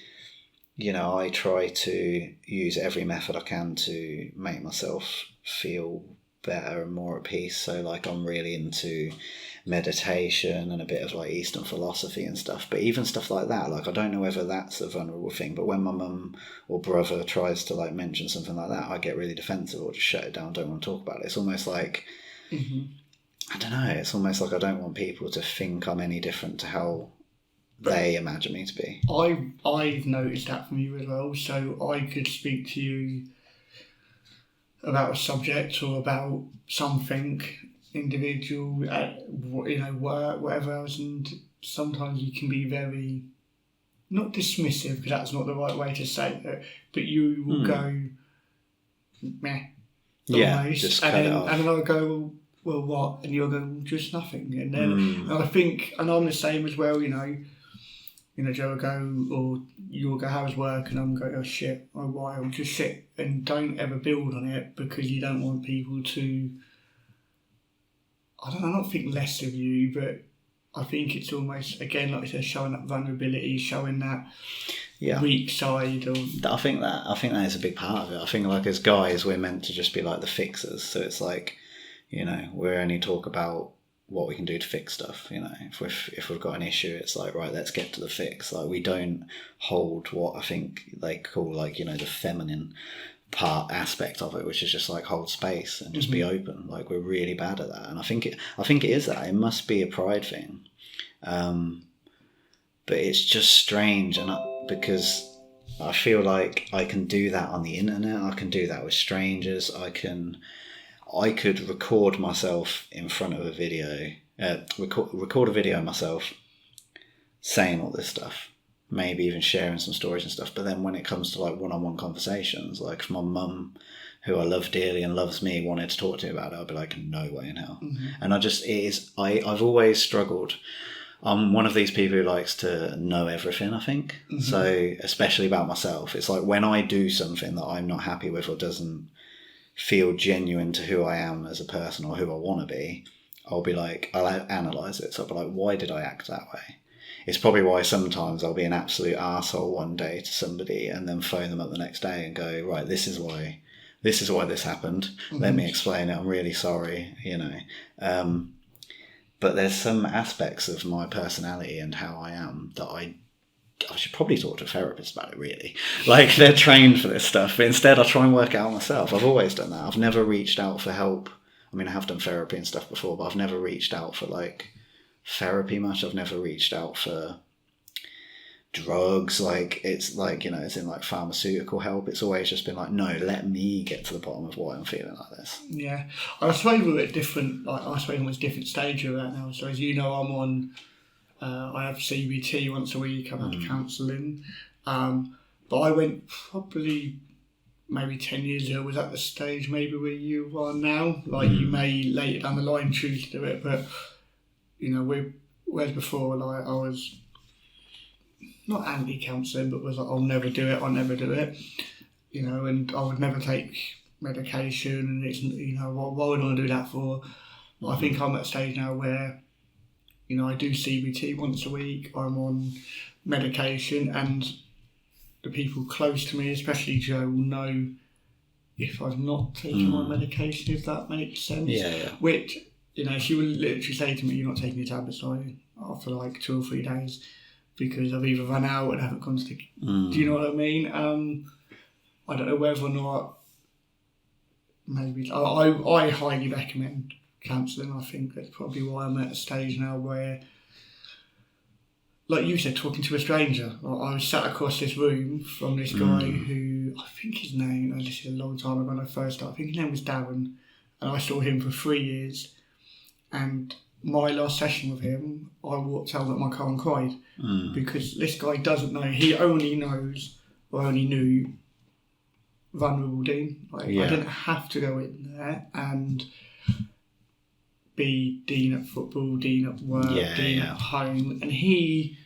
you know, I try to use every method I can to make myself feel better and more at peace. So like, I'm really into meditation and a bit of like Eastern philosophy and stuff, but even stuff like that, like, I don't know whether that's a vulnerable thing, but when my mum or brother tries to like mention something like that, I get really defensive or just shut it down, don't want to talk about it. It's almost like, I don't know, it's almost like I don't want people to think I'm any different to how they imagine me to be. I've noticed that from you as well, so I could speak to you about a subject or about something individual, you know, work, whatever else, and sometimes you can be very, not dismissive, because that's not the right way to say it, but you will go meh, yeah, almost, just cut it off. and then I'll go, well, well, what? And you'll go, just nothing. And then and I think, and I'm the same as well, you know, Joe will go, or you'll go, how's work? And I'm going, oh shit, oh why? I'll just sit and don't ever build on it, because you don't want people to, I don't know, not think less of you, but I think it's almost, again, like I said, showing that vulnerability, showing that weak side. I think that is a big part of it. I think, like, as guys, we're meant to just be like the fixers. So it's like, you know, we only talk about what we can do to fix stuff. You know, if we've got an issue, it's like, right, let's get to the fix. Like, we don't hold what I think they call, like, you know, the feminine aspect of it, which is just like hold space and just be open. Like, we're really bad at that, and I think it is that. It must be a pride thing, but it's just strange, and because I feel like I can do that on the internet. I can do that with strangers. I could record myself in front of a video, record a video of myself saying all this stuff, maybe even sharing some stories and stuff. But then when it comes to like one-on-one conversations, like if my mum, who I love dearly and loves me, wanted to talk to me about it, I'd be like, no way in hell. And I've always struggled. I'm one of these people who likes to know everything, I think. So especially about myself, it's like when I do something that I'm not happy with or doesn't feel genuine to who I am as a person or who I want to be, I'll be like, I'll analyse it. So I'll be like, why did I act that way? It's probably why sometimes I'll be an absolute arsehole one day to somebody and then phone them up the next day and go, right, this is why this happened. Let me explain it. I'm really sorry, you know. But there's some aspects of my personality and how I am that I should probably talk to a therapist about it, really. Like, they're trained for this stuff, but instead I try and work it out myself. I've always done that. I've never reached out for help. I mean, I have done therapy and stuff before, but I've never reached out for, like, therapy much. I've never reached out for drugs. Like, it's like, you know, it's in like pharmaceutical help. It's always just been like, no, let me get to the bottom of why I'm feeling like this. Yeah. I suppose we're at different, like, I suppose I'm at a different stage of that now. So as you know, I'm on, I have CBT once a week. I've had counselling. But I went probably maybe 10 years ago, was at the stage maybe where you are now. Like, you may later down the line choose to do it, but, you know, whereas before, like, I was not anti-counselling, but was like, I'll never do it, you know, and I would never take medication, and it's, you know, what would I do that for? I think I'm at a stage now where, you know, I do CBT once a week, I'm on medication, and the people close to me, especially Joe, will know if I've not taken my medication, if that makes sense. Yeah. Which, you know, she would literally say to me, you're not taking your tablets, are you? After like 2 or 3 days, because I've either run out and haven't gone to... Do you know what I mean? I don't know whether or not... Maybe... I highly recommend counselling. I think that's probably why I'm at a stage now where, like you said, talking to a stranger. I was sat across this room from this guy who, I think his name, this is a long time ago when I first started, I think his name was Darren, and I saw him for 3 years, and my last session with him, I walked out of my car and cried, because this guy doesn't know, he only knows, or only knew, vulnerable Dean. Like, I didn't have to go in there and be Dean at football, Dean at work, Dean at home, and he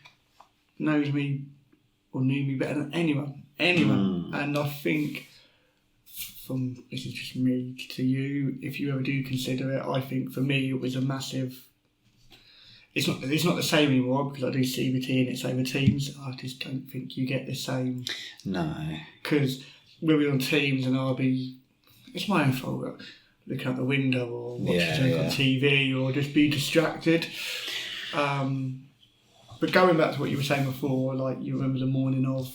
knows me, or knew me better than anyone, and I think, from, this is just me to you, if you ever do consider it, I think for me it was a massive, it's not the same anymore, because I do CBT and it's over Teams. I just don't think you get the same. No. Because we'll be on Teams and I'll be, it's my own fault, looking out the window or watching something on TV or just be distracted. But going back to what you were saying before, like, you remember the morning of,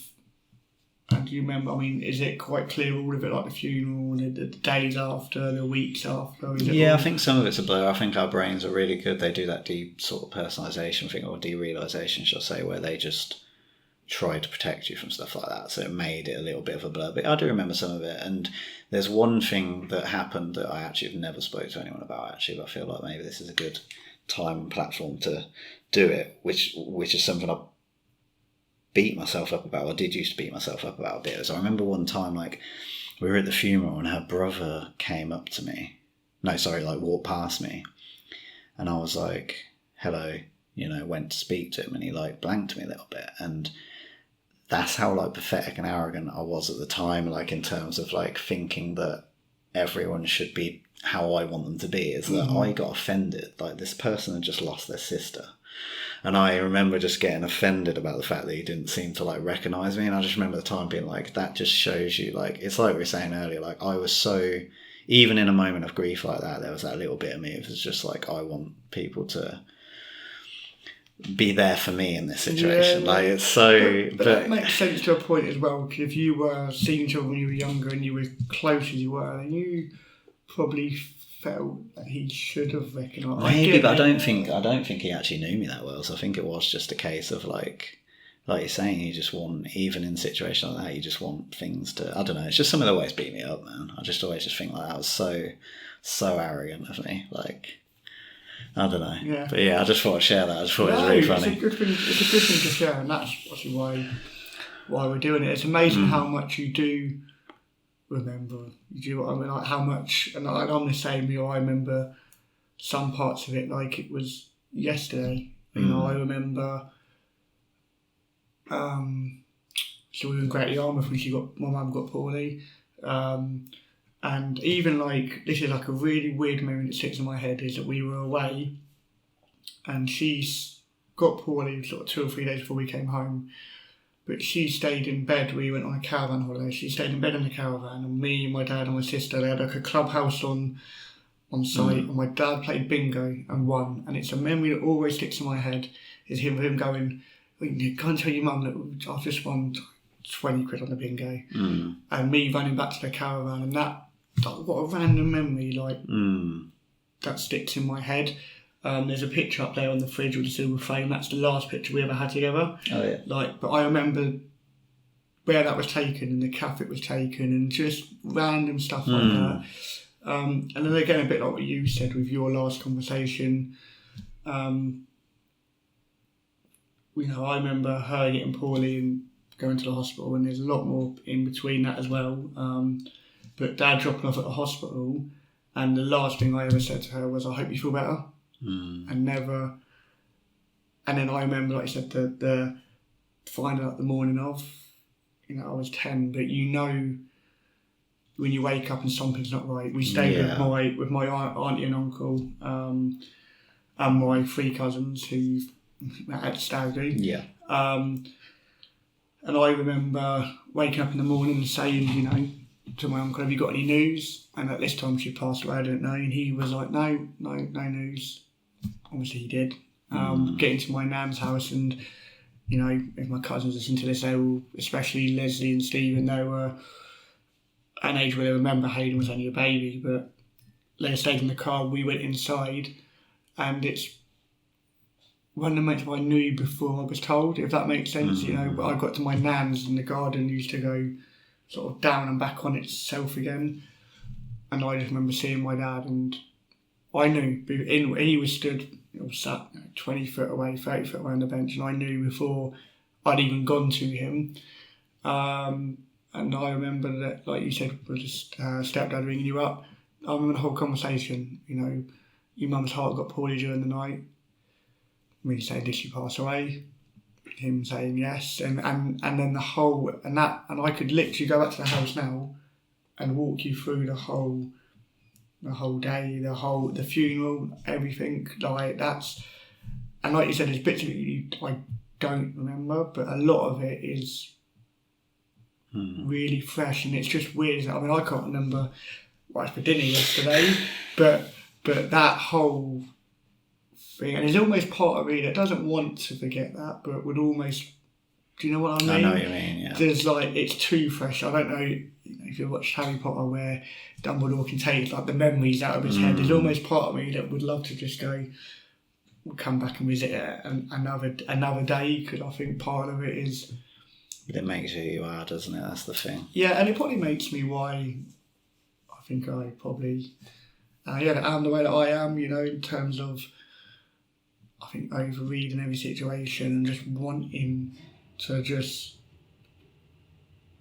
and do you remember, I mean, is it quite clear all of it, like the funeral, the days after, the weeks after? I think some of it's a blur. I think our brains are really good. They do that deep sort of personalisation thing, or derealisation, shall I say, where they just try to protect you from stuff like that. So it made it a little bit of a blur. But I do remember some of it. And there's one thing that happened that I actually have never spoke to anyone about, actually, but I feel like maybe this is a good time and platform to do it, which is something I beat myself up about, or did used to beat myself up about a bit. So I remember one time, like, we were at the funeral and her brother came up to me walked past me, and I was like, hello, went to speak to him, and he like blanked me a little bit. And that's how like pathetic and arrogant I was at the time, like in terms of like thinking that everyone should be how I want them to be, is that I got offended. Like, this person had just lost their sister. And I remember just getting offended about the fact that he didn't seem to like recognise me. And I just remember the time being like, that just shows you, like, it's like we were saying earlier, like I was so, even in a moment of grief like that, there was that little bit of me. It was just like, I want people to be there for me in this situation. Like, it's so... But that makes sense to a point as well, because if you were seeing children when you were younger and you were close as you were, then you probably felt that he should have recognised. Maybe, but I don't think he actually knew me that well. So I think it was just a case of like you're saying, you just want, even in situations like that, you just want things to, I don't know, it's just some of the ways beat me up, man. I just always just think like that was so arrogant of me. Like, I don't know. Yeah. But yeah, I just thought I'd share that. I just thought it was really funny. It's a good thing to share, and that's actually why we're doing it. It's amazing how much you do remember. You know what I mean? Like how much, and I'm the same. I remember some parts of it like it was yesterday. I remember. So we were in Great Yarmouth when my mum got poorly, and even like, this is like a really weird memory that sticks in my head, is that we were away, and she's got poorly sort of 2 or 3 days before we came home. But she stayed in bed. We went on a caravan holiday. She stayed in bed in the caravan, and me, my dad, and my sister, they had like a clubhouse on site, and my dad played bingo and won. And it's a memory that always sticks in my head, is him going, "Go and tell your mum that I've just won 20 quid on the bingo," and me running back to the caravan, and that what a random memory, like that sticks in my head. There's a picture up there on the fridge with a silver frame. That's the last picture we ever had together. Oh yeah. Like, but I remember where that was taken, and the cafe it was taken, and just random stuff like that. And then again, a bit like what you said with your last conversation. I remember her getting poorly and going to the hospital, and there's a lot more in between that as well. But Dad dropping off at the hospital, and the last thing I ever said to her was, "I hope you feel better." And never. And then I remember, like you said, the finding out the morning of, I was 10, but when you wake up and something's not right. We stayed with my auntie and uncle, and my 3 cousins who met at stag do. Yeah. And I remember waking up in the morning and saying, to my uncle, "Have you got any news?" And at this time she passed away, I don't know. And he was like, no news. Obviously he did. Getting to my nan's house, and if my cousins listen to this, they will, especially Leslie and Stephen, they were an age where they remember Hayden was only a baby, but they stayed in the car. We went inside, and it's one of the moments I knew before I was told, if that makes sense. But I got to my nan's, and the garden used to go sort of down and back on itself again, and I just remember seeing my dad, and I knew he was stood, sat 20 foot away, 30 foot away on the bench, and I knew before I'd even gone to him. And I remember that, like you said, with stepdad ringing you up, I remember the whole conversation. Your mum's heart got poorly during the night. Me saying, "Did she pass away?" Him saying yes, and then the whole, and I could literally go back to the house now and walk you through the whole day, the funeral, everything like that's. And like you said, there's bits of it I don't remember, but a lot of it is really fresh, and it's just weird. I mean, I can't remember what I was for dinner yesterday, but that whole thing, and there's almost part of me that doesn't want to forget that, but would almost. Do you know what I mean? I know what you mean. Yeah. There's it's too fresh. I don't know if you watched Harry Potter where Dumbledore can take the memories out of his head. There's almost part of me that would love to just come back and visit it another day, because I think part of it is. It makes you who you are, doesn't it? That's the thing. Yeah, and it probably makes me why I think I probably am the way that I am. In terms of I think overreading every situation and just wanting to just,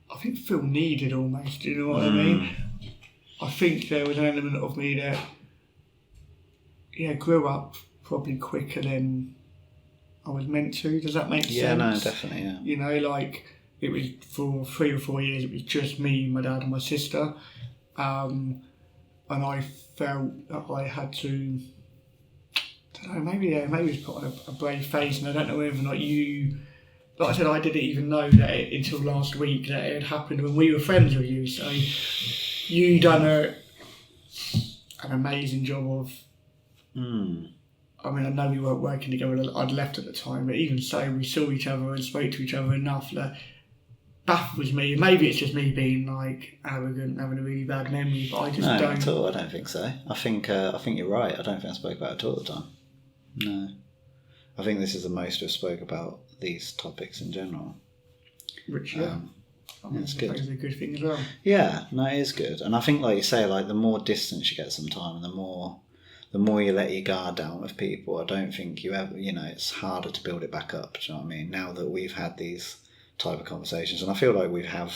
I think, feel needed almost. Do you know what I mean? I think there was an element of me that grew up probably quicker than I was meant to. Does that make sense? Yeah, no, definitely, yeah. You know, like, it was for 3 or 4 years, it was just me, my dad and my sister. And I felt that I had to, I don't know, maybe it was put on a brave face, and I don't know whether or not you, like I said, I didn't even know that until last week that it had happened when we were friends with you. So you done an amazing job of, I mean, I know we weren't working together, I'd left at the time, but even so, we saw each other and spoke to each other enough that baffles me. Maybe it's just me being like arrogant, having a really bad memory, but I just don't. No, at all. I don't think so. I think you're right. I don't think I spoke about it at all at the time. No, I think this is the most we've spoke about these topics in general. Which, I mean, it's good. It's a good thing as well. Yeah, no, it is good. And I think, like you say, like the more distance you get sometimes, the more you let your guard down with people, I don't think you ever, it's harder to build it back up. Do you know what I mean? Now that we've had these type of conversations, and I feel like we have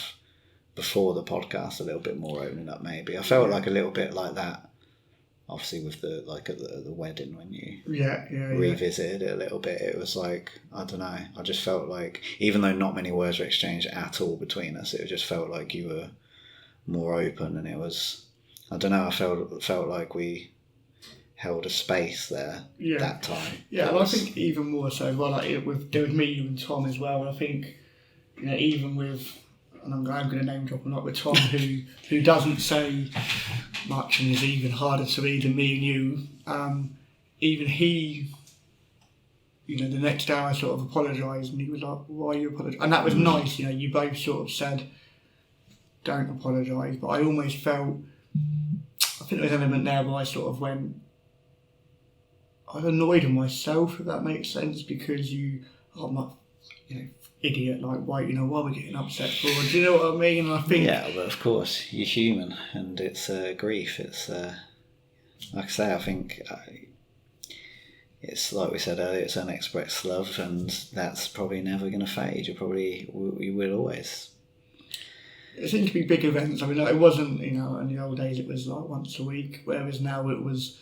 before the podcast a little bit more opening up. Maybe I felt like a little bit like that, obviously with the at the wedding when you revisited it a little bit. It was like, I don't know, I just felt like, even though not many words were exchanged at all between us, it just felt like you were more open, and it was, I don't know, I felt like we held a space there that time. Yeah, and I think even more so, well, like there was me, you and Tom as well, and I think, even with, and I'm going to name drop a lot with Tom, who doesn't say much and is even harder to read than me and you, even he, the next hour I sort of apologised, and he was like, why are you apologising? And that was nice, you both sort of said, don't apologise, but I almost felt, I think there was an element there where I sort of went, I was annoyed with myself, if that makes sense, because I'm not, idiot, like, why are we getting upset for? Do you know what I mean? And I think, yeah, but of course you're human, and it's grief. It's like I say, I think it's like we said earlier, it's unexpressed love, and that's probably never going to fade. You will always. It seemed to be big events. I mean, it wasn't, in the old days it was like once a week, whereas now it was,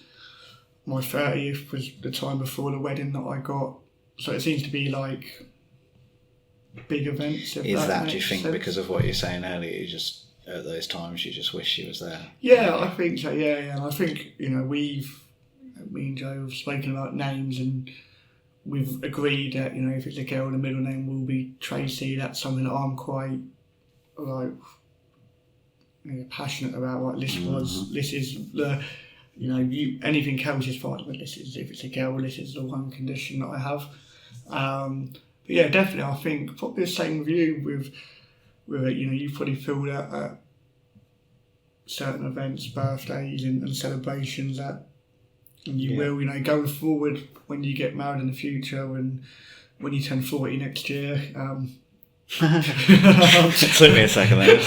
my 30th was the time before the wedding that I got. So it seems to be like big events. Is that, do you think, sense, because of what you're saying earlier, you just, at those times, you just wish she was there? Yeah, I think so, yeah. And I think, me and Joe have spoken about names, and we've agreed that, if it's a girl, the middle name will be Tracy. That's something that I'm quite, like, passionate about. Like, this is the, anything else is fine, but if it's a girl, this is the one condition that I have. But yeah, definitely, I think probably the same with you. With it, you probably feel that at certain events, birthdays and celebrations, that you will, going forward when you get married in the future, and when you turn 40 next year. It took me a second there.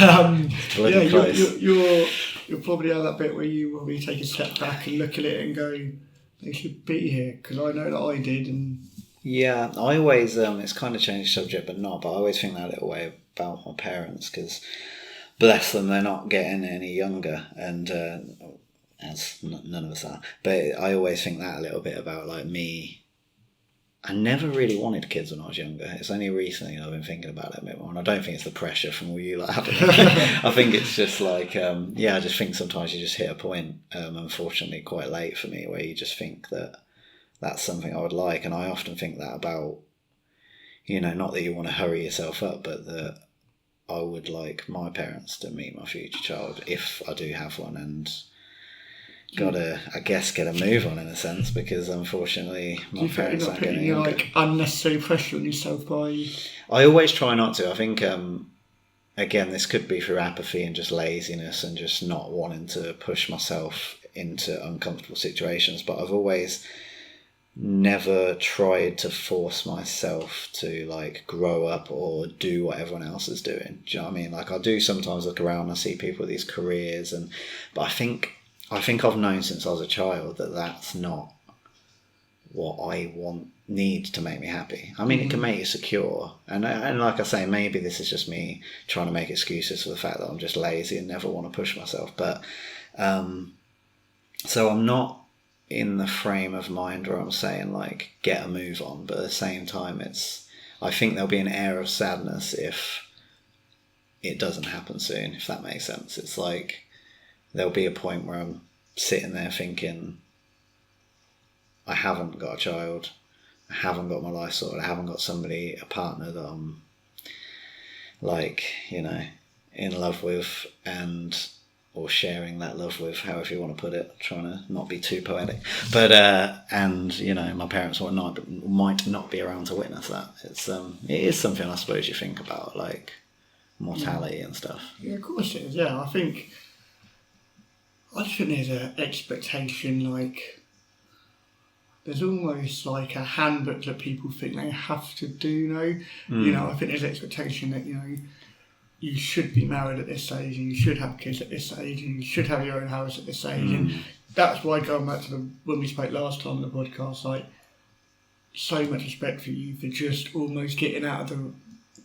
You'll probably have that bit where you will take a step back and look at it and go, they should be here, because I know that I did. And yeah, I always, it's kind of changed subject, but I always think that little way about my parents, because bless them, they're not getting any younger, and as none of us are, but I always think that a little bit about, like, me. I never really wanted kids when I was younger. It's only recently I've been thinking about it a bit more, and I don't think it's the pressure from all you having it. I think it's just like, I just think sometimes you just hit a point, unfortunately quite late for me, where you just think that that's something I would like. And I often think that about, not that you want to hurry yourself up, but that I would like my parents to meet my future child, if I do have one, and gotta, I guess, get a move on in a sense, because unfortunately my parents aren't getting younger. Like unnecessary pressure on yourself by... I always try not to. I think again, this could be through apathy and just laziness and just not wanting to push myself into uncomfortable situations, but I've always never tried to force myself to, like, grow up or do what everyone else is doing. Do you know what I mean? Like, I do sometimes look around and I see people with these careers, but I think I've known since I was a child that that's not what I need to make me happy. I mean, it can make you secure. And like I say, maybe this is just me trying to make excuses for the fact that I'm just lazy and never want to push myself. But, so I'm not in the frame of mind where I'm saying like get a move on, but at the same time I think there'll be an air of sadness if it doesn't happen soon, if that makes sense. It's like there'll be a point where I'm sitting there thinking I haven't got a child, I haven't got my life sorted, I haven't got somebody, a partner that I'm like, you know, in love with or sharing that love with, however you want to put it, trying to not be too poetic, but and you know, my parents might not be around to witness that. It is something I suppose you think about, like mortality and stuff. Yeah, of course it is. Yeah, I just think there's an expectation, like there's almost like a handbook that people think they have to do now. You know, I think there's an expectation that, you know, you should be married at this age and you should have kids at this age and you should have your own house at this age. And that's why, going back to when we spoke last time on the podcast, like, so much respect for you for just almost getting out of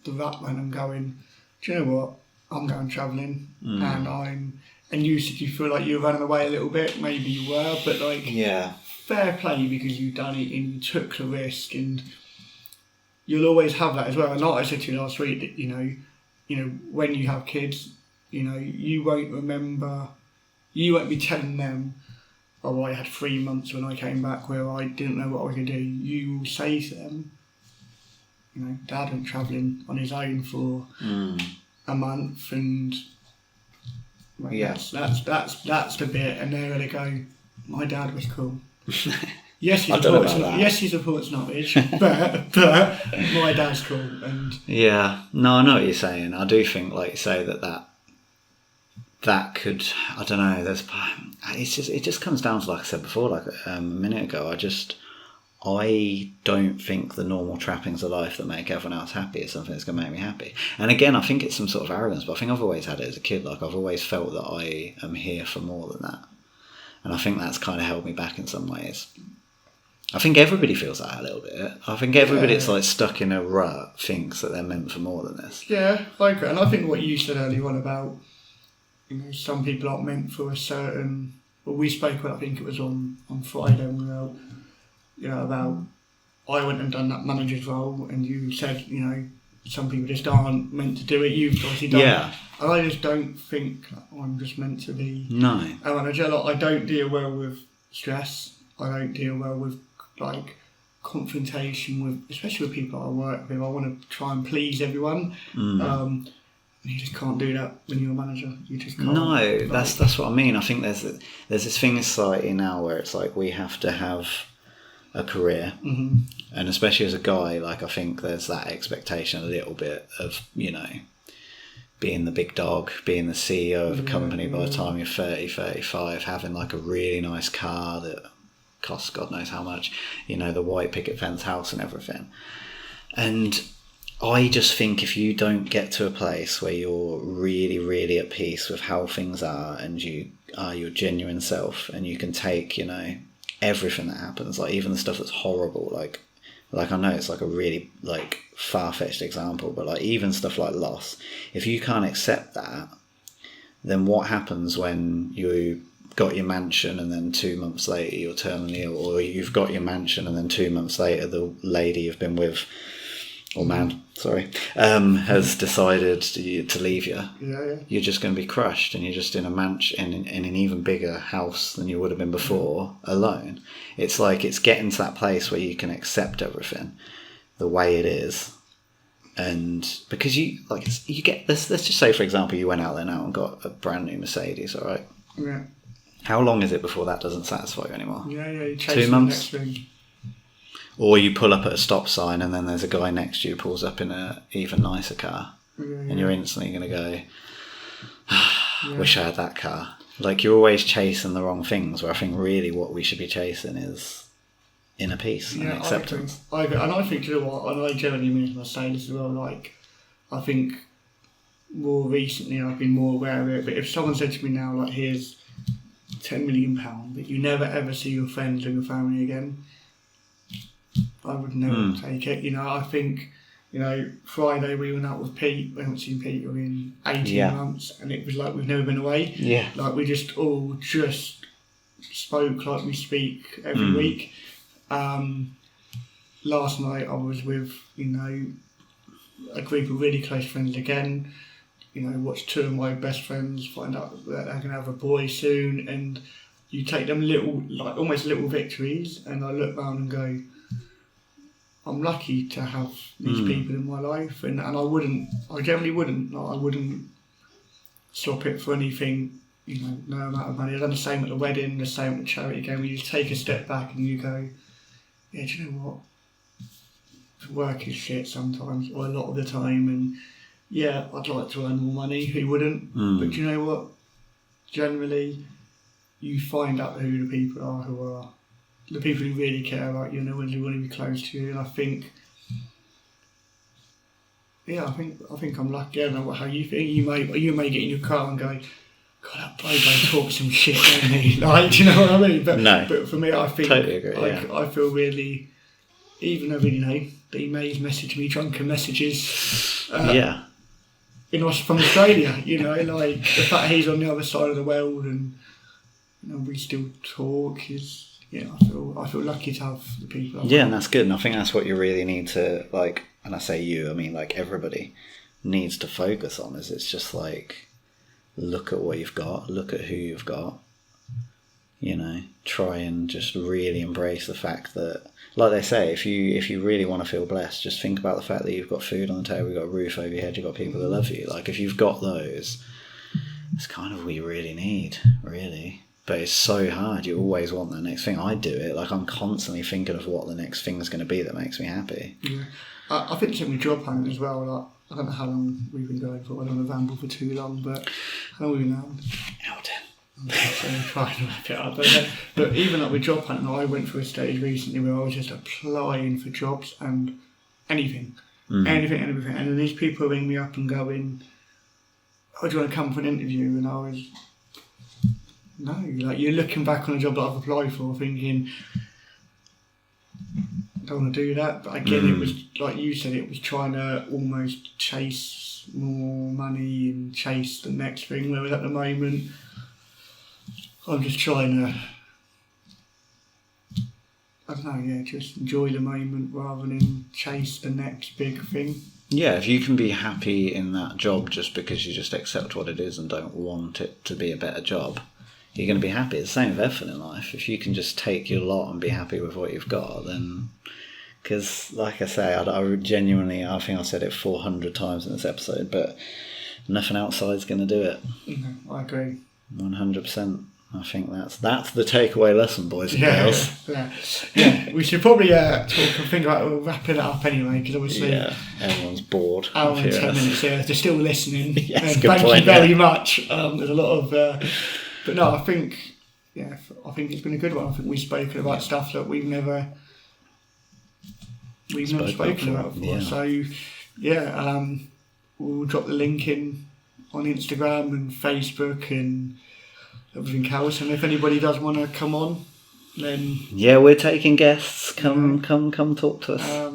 the rat man and going, do you know what, I'm going travelling and you said you feel like you were running away a little bit, maybe you were, but like, yeah, fair play, because you've done it and you took the risk, and you'll always have that as well. And like I said to you last week, that you know, when you have kids, you know, you won't be telling them, oh, I had 3 months when I came back where I didn't know what I was going to do. You will say to them, you know, Dad went travelling on his own for a month, and well, that's the bit, and they're going to go, my dad was cool. Yes, he supports knowledge, but my dad's cool. And yeah, no, I know what you're saying. I do think, like you say, that could, I don't know. It just comes down to, like I said before, like a minute ago. I don't think the normal trappings of life that make everyone else happy is something that's going to make me happy. And again, I think it's some sort of arrogance, but I think I've always had it as a kid. Like, I've always felt that I am here for more than that, and I think that's kind of held me back in some ways. I think everybody feels that a little bit. I think everybody that's like stuck in a rut thinks that they're meant for more than this. Yeah, I agree. And I think what you said earlier on about, you know, some people aren't meant for a certain. Well, we spoke about, I think it was on Friday when we were out, you know, about I went and done that manager's role, and you said, you know, some people just aren't meant to do it. You've obviously done it. And I just don't think I'm just meant to be a manager. Like, I don't deal well with stress. I don't deal well with like confrontation with, especially with people I work with. I want to try and please everyone. You just can't do that when you're a manager. You just can't. No, that's what I mean. I think there's this thing in society now where it's like we have to have a career, and especially as a guy, like, I think there's that expectation a little bit of, you know, being the big dog, being the CEO of a company by the time you're 30, 35, having like a really nice car that costs God knows how much, you know, the white picket fence house and everything. And I just think if you don't get to a place where you're really, really at peace with how things are, and you are your genuine self, and you can take, you know, everything that happens, like even the stuff that's horrible, like I know it's like a really like far-fetched example, but like even stuff like loss, if you can't accept that, then what happens when you got your mansion and then 2 months later you're terminally ill, or you've got your mansion and then 2 months later the lady you've been with, or man, has decided to leave you. You're just going to be crushed, and you're just in a mansion, in an even bigger house than you would have been before, alone. It's like, it's getting to that place where you can accept everything the way it is. And because you get, let's just say, for example, you went out there now and got a brand new Mercedes, all right? Yeah. How long is it before that doesn't satisfy you anymore? You 2 months? Or you pull up at a stop sign and then there's a guy next to you who pulls up in an even nicer car, and you're instantly going to go, wish I had that car. Like, you're always chasing the wrong things, where I think really what we should be chasing is inner peace and acceptance. I think, you know what, and I generally mean when I say this as well, like, I think more recently I've been more aware of it, but if someone said to me now, like, here's £10 million, but you never ever see your friends and your family again, I would never take it. You know, I think, you know, Friday we went out with Pete. We haven't seen Peter in 18 months, and it was like we've never been away. Like, we just all spoke like we speak every week. Last night I was with, a group of really close friends again. Watched two of my best friends find out that they're going to have a boy soon, and you take them almost little victories, and I look around and go, I'm lucky to have these people in my life, and I generally wouldn't swap it for anything, no amount of money. I've done the same at the wedding, the same at the charity game, where you take a step back and you go, yeah, do you know what? Work is shit sometimes, or a lot of the time, and yeah, I'd like to earn more money, who wouldn't? But do you know what? Generally, you find out who the people are who are the people who really care about you, and the ones who want to be close to you. And I think I'm lucky. I don't know how you think. You may get in your car and go, God, that bloke talks some shit, don't he? Like, do you know what I mean? But for me, I think totally agree, I feel really, even though he may message me drunken messages. From Australia, like the fact he's on the other side of the world and we still talk is. I feel lucky to have the people. And that's good. And I think that's what you really need to, like, and I say you, I mean like everybody needs to focus on, is it's just like, look at what you've got, look at who you've got, try and just really embrace the fact that, like they say, if you really want to feel blessed, just think about the fact that you've got food on the table, you've got a roof over your head, you've got people that love you. Like, if you've got those, it's kind of what you really need, really. But it's so hard. You always want the next thing. I do it. Like, I'm constantly thinking of what the next thing's going to be that makes me happy. Yeah. I think it's with job hunting as well. Like, I don't know how long we've been going for. I don't want to ramble for too long, but how long have we been now? I'm trying to wrap it up. But even like with job hunting, I went through a stage recently where I was just applying for jobs and anything. And then these people ring me up and going, oh, do you want to come for an interview? And I was... No, like, you're looking back on a job that I've applied for thinking, I don't want to do that. But again, it was, like you said, it was trying to almost chase more money and chase the next thing. Whereas at the moment, I'm just trying to, just enjoy the moment rather than chase the next big thing. Yeah, if you can be happy in that job just because you just accept what it is and don't want it to be a better job, you're going to be happy. It's the same with everything in life. If you can just take your lot and be happy with what you've got, then... Because, like I say, I genuinely... I think I've said it 400 times in this episode, but nothing outside's going to do it. I agree. 100%. I think that's the takeaway lesson, boys and girls. Yeah. We should probably talk and think about wrapping it up anyway, because obviously... Yeah, everyone's bored. Hour and 10 minutes here. They're still listening. Yes, thank you very much. There's a lot of... But no, I think it's been a good one. I think we've spoken about stuff that we've never spoken about before. Yeah. So we'll drop the link in on Instagram and Facebook and everything else. And if anybody does want to come on, then we're taking guests. Come talk to us.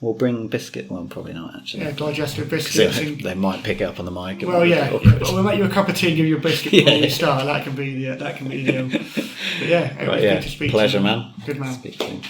We'll bring biscuit. Well, probably not actually. Yeah, digestive biscuits. They might pick it up on the mic. Well, we'll make you a cup of tea and give you a biscuit before we start. That can be the deal. But anyway, good to speak pleasure, to you. Man. Good man. Speak to you.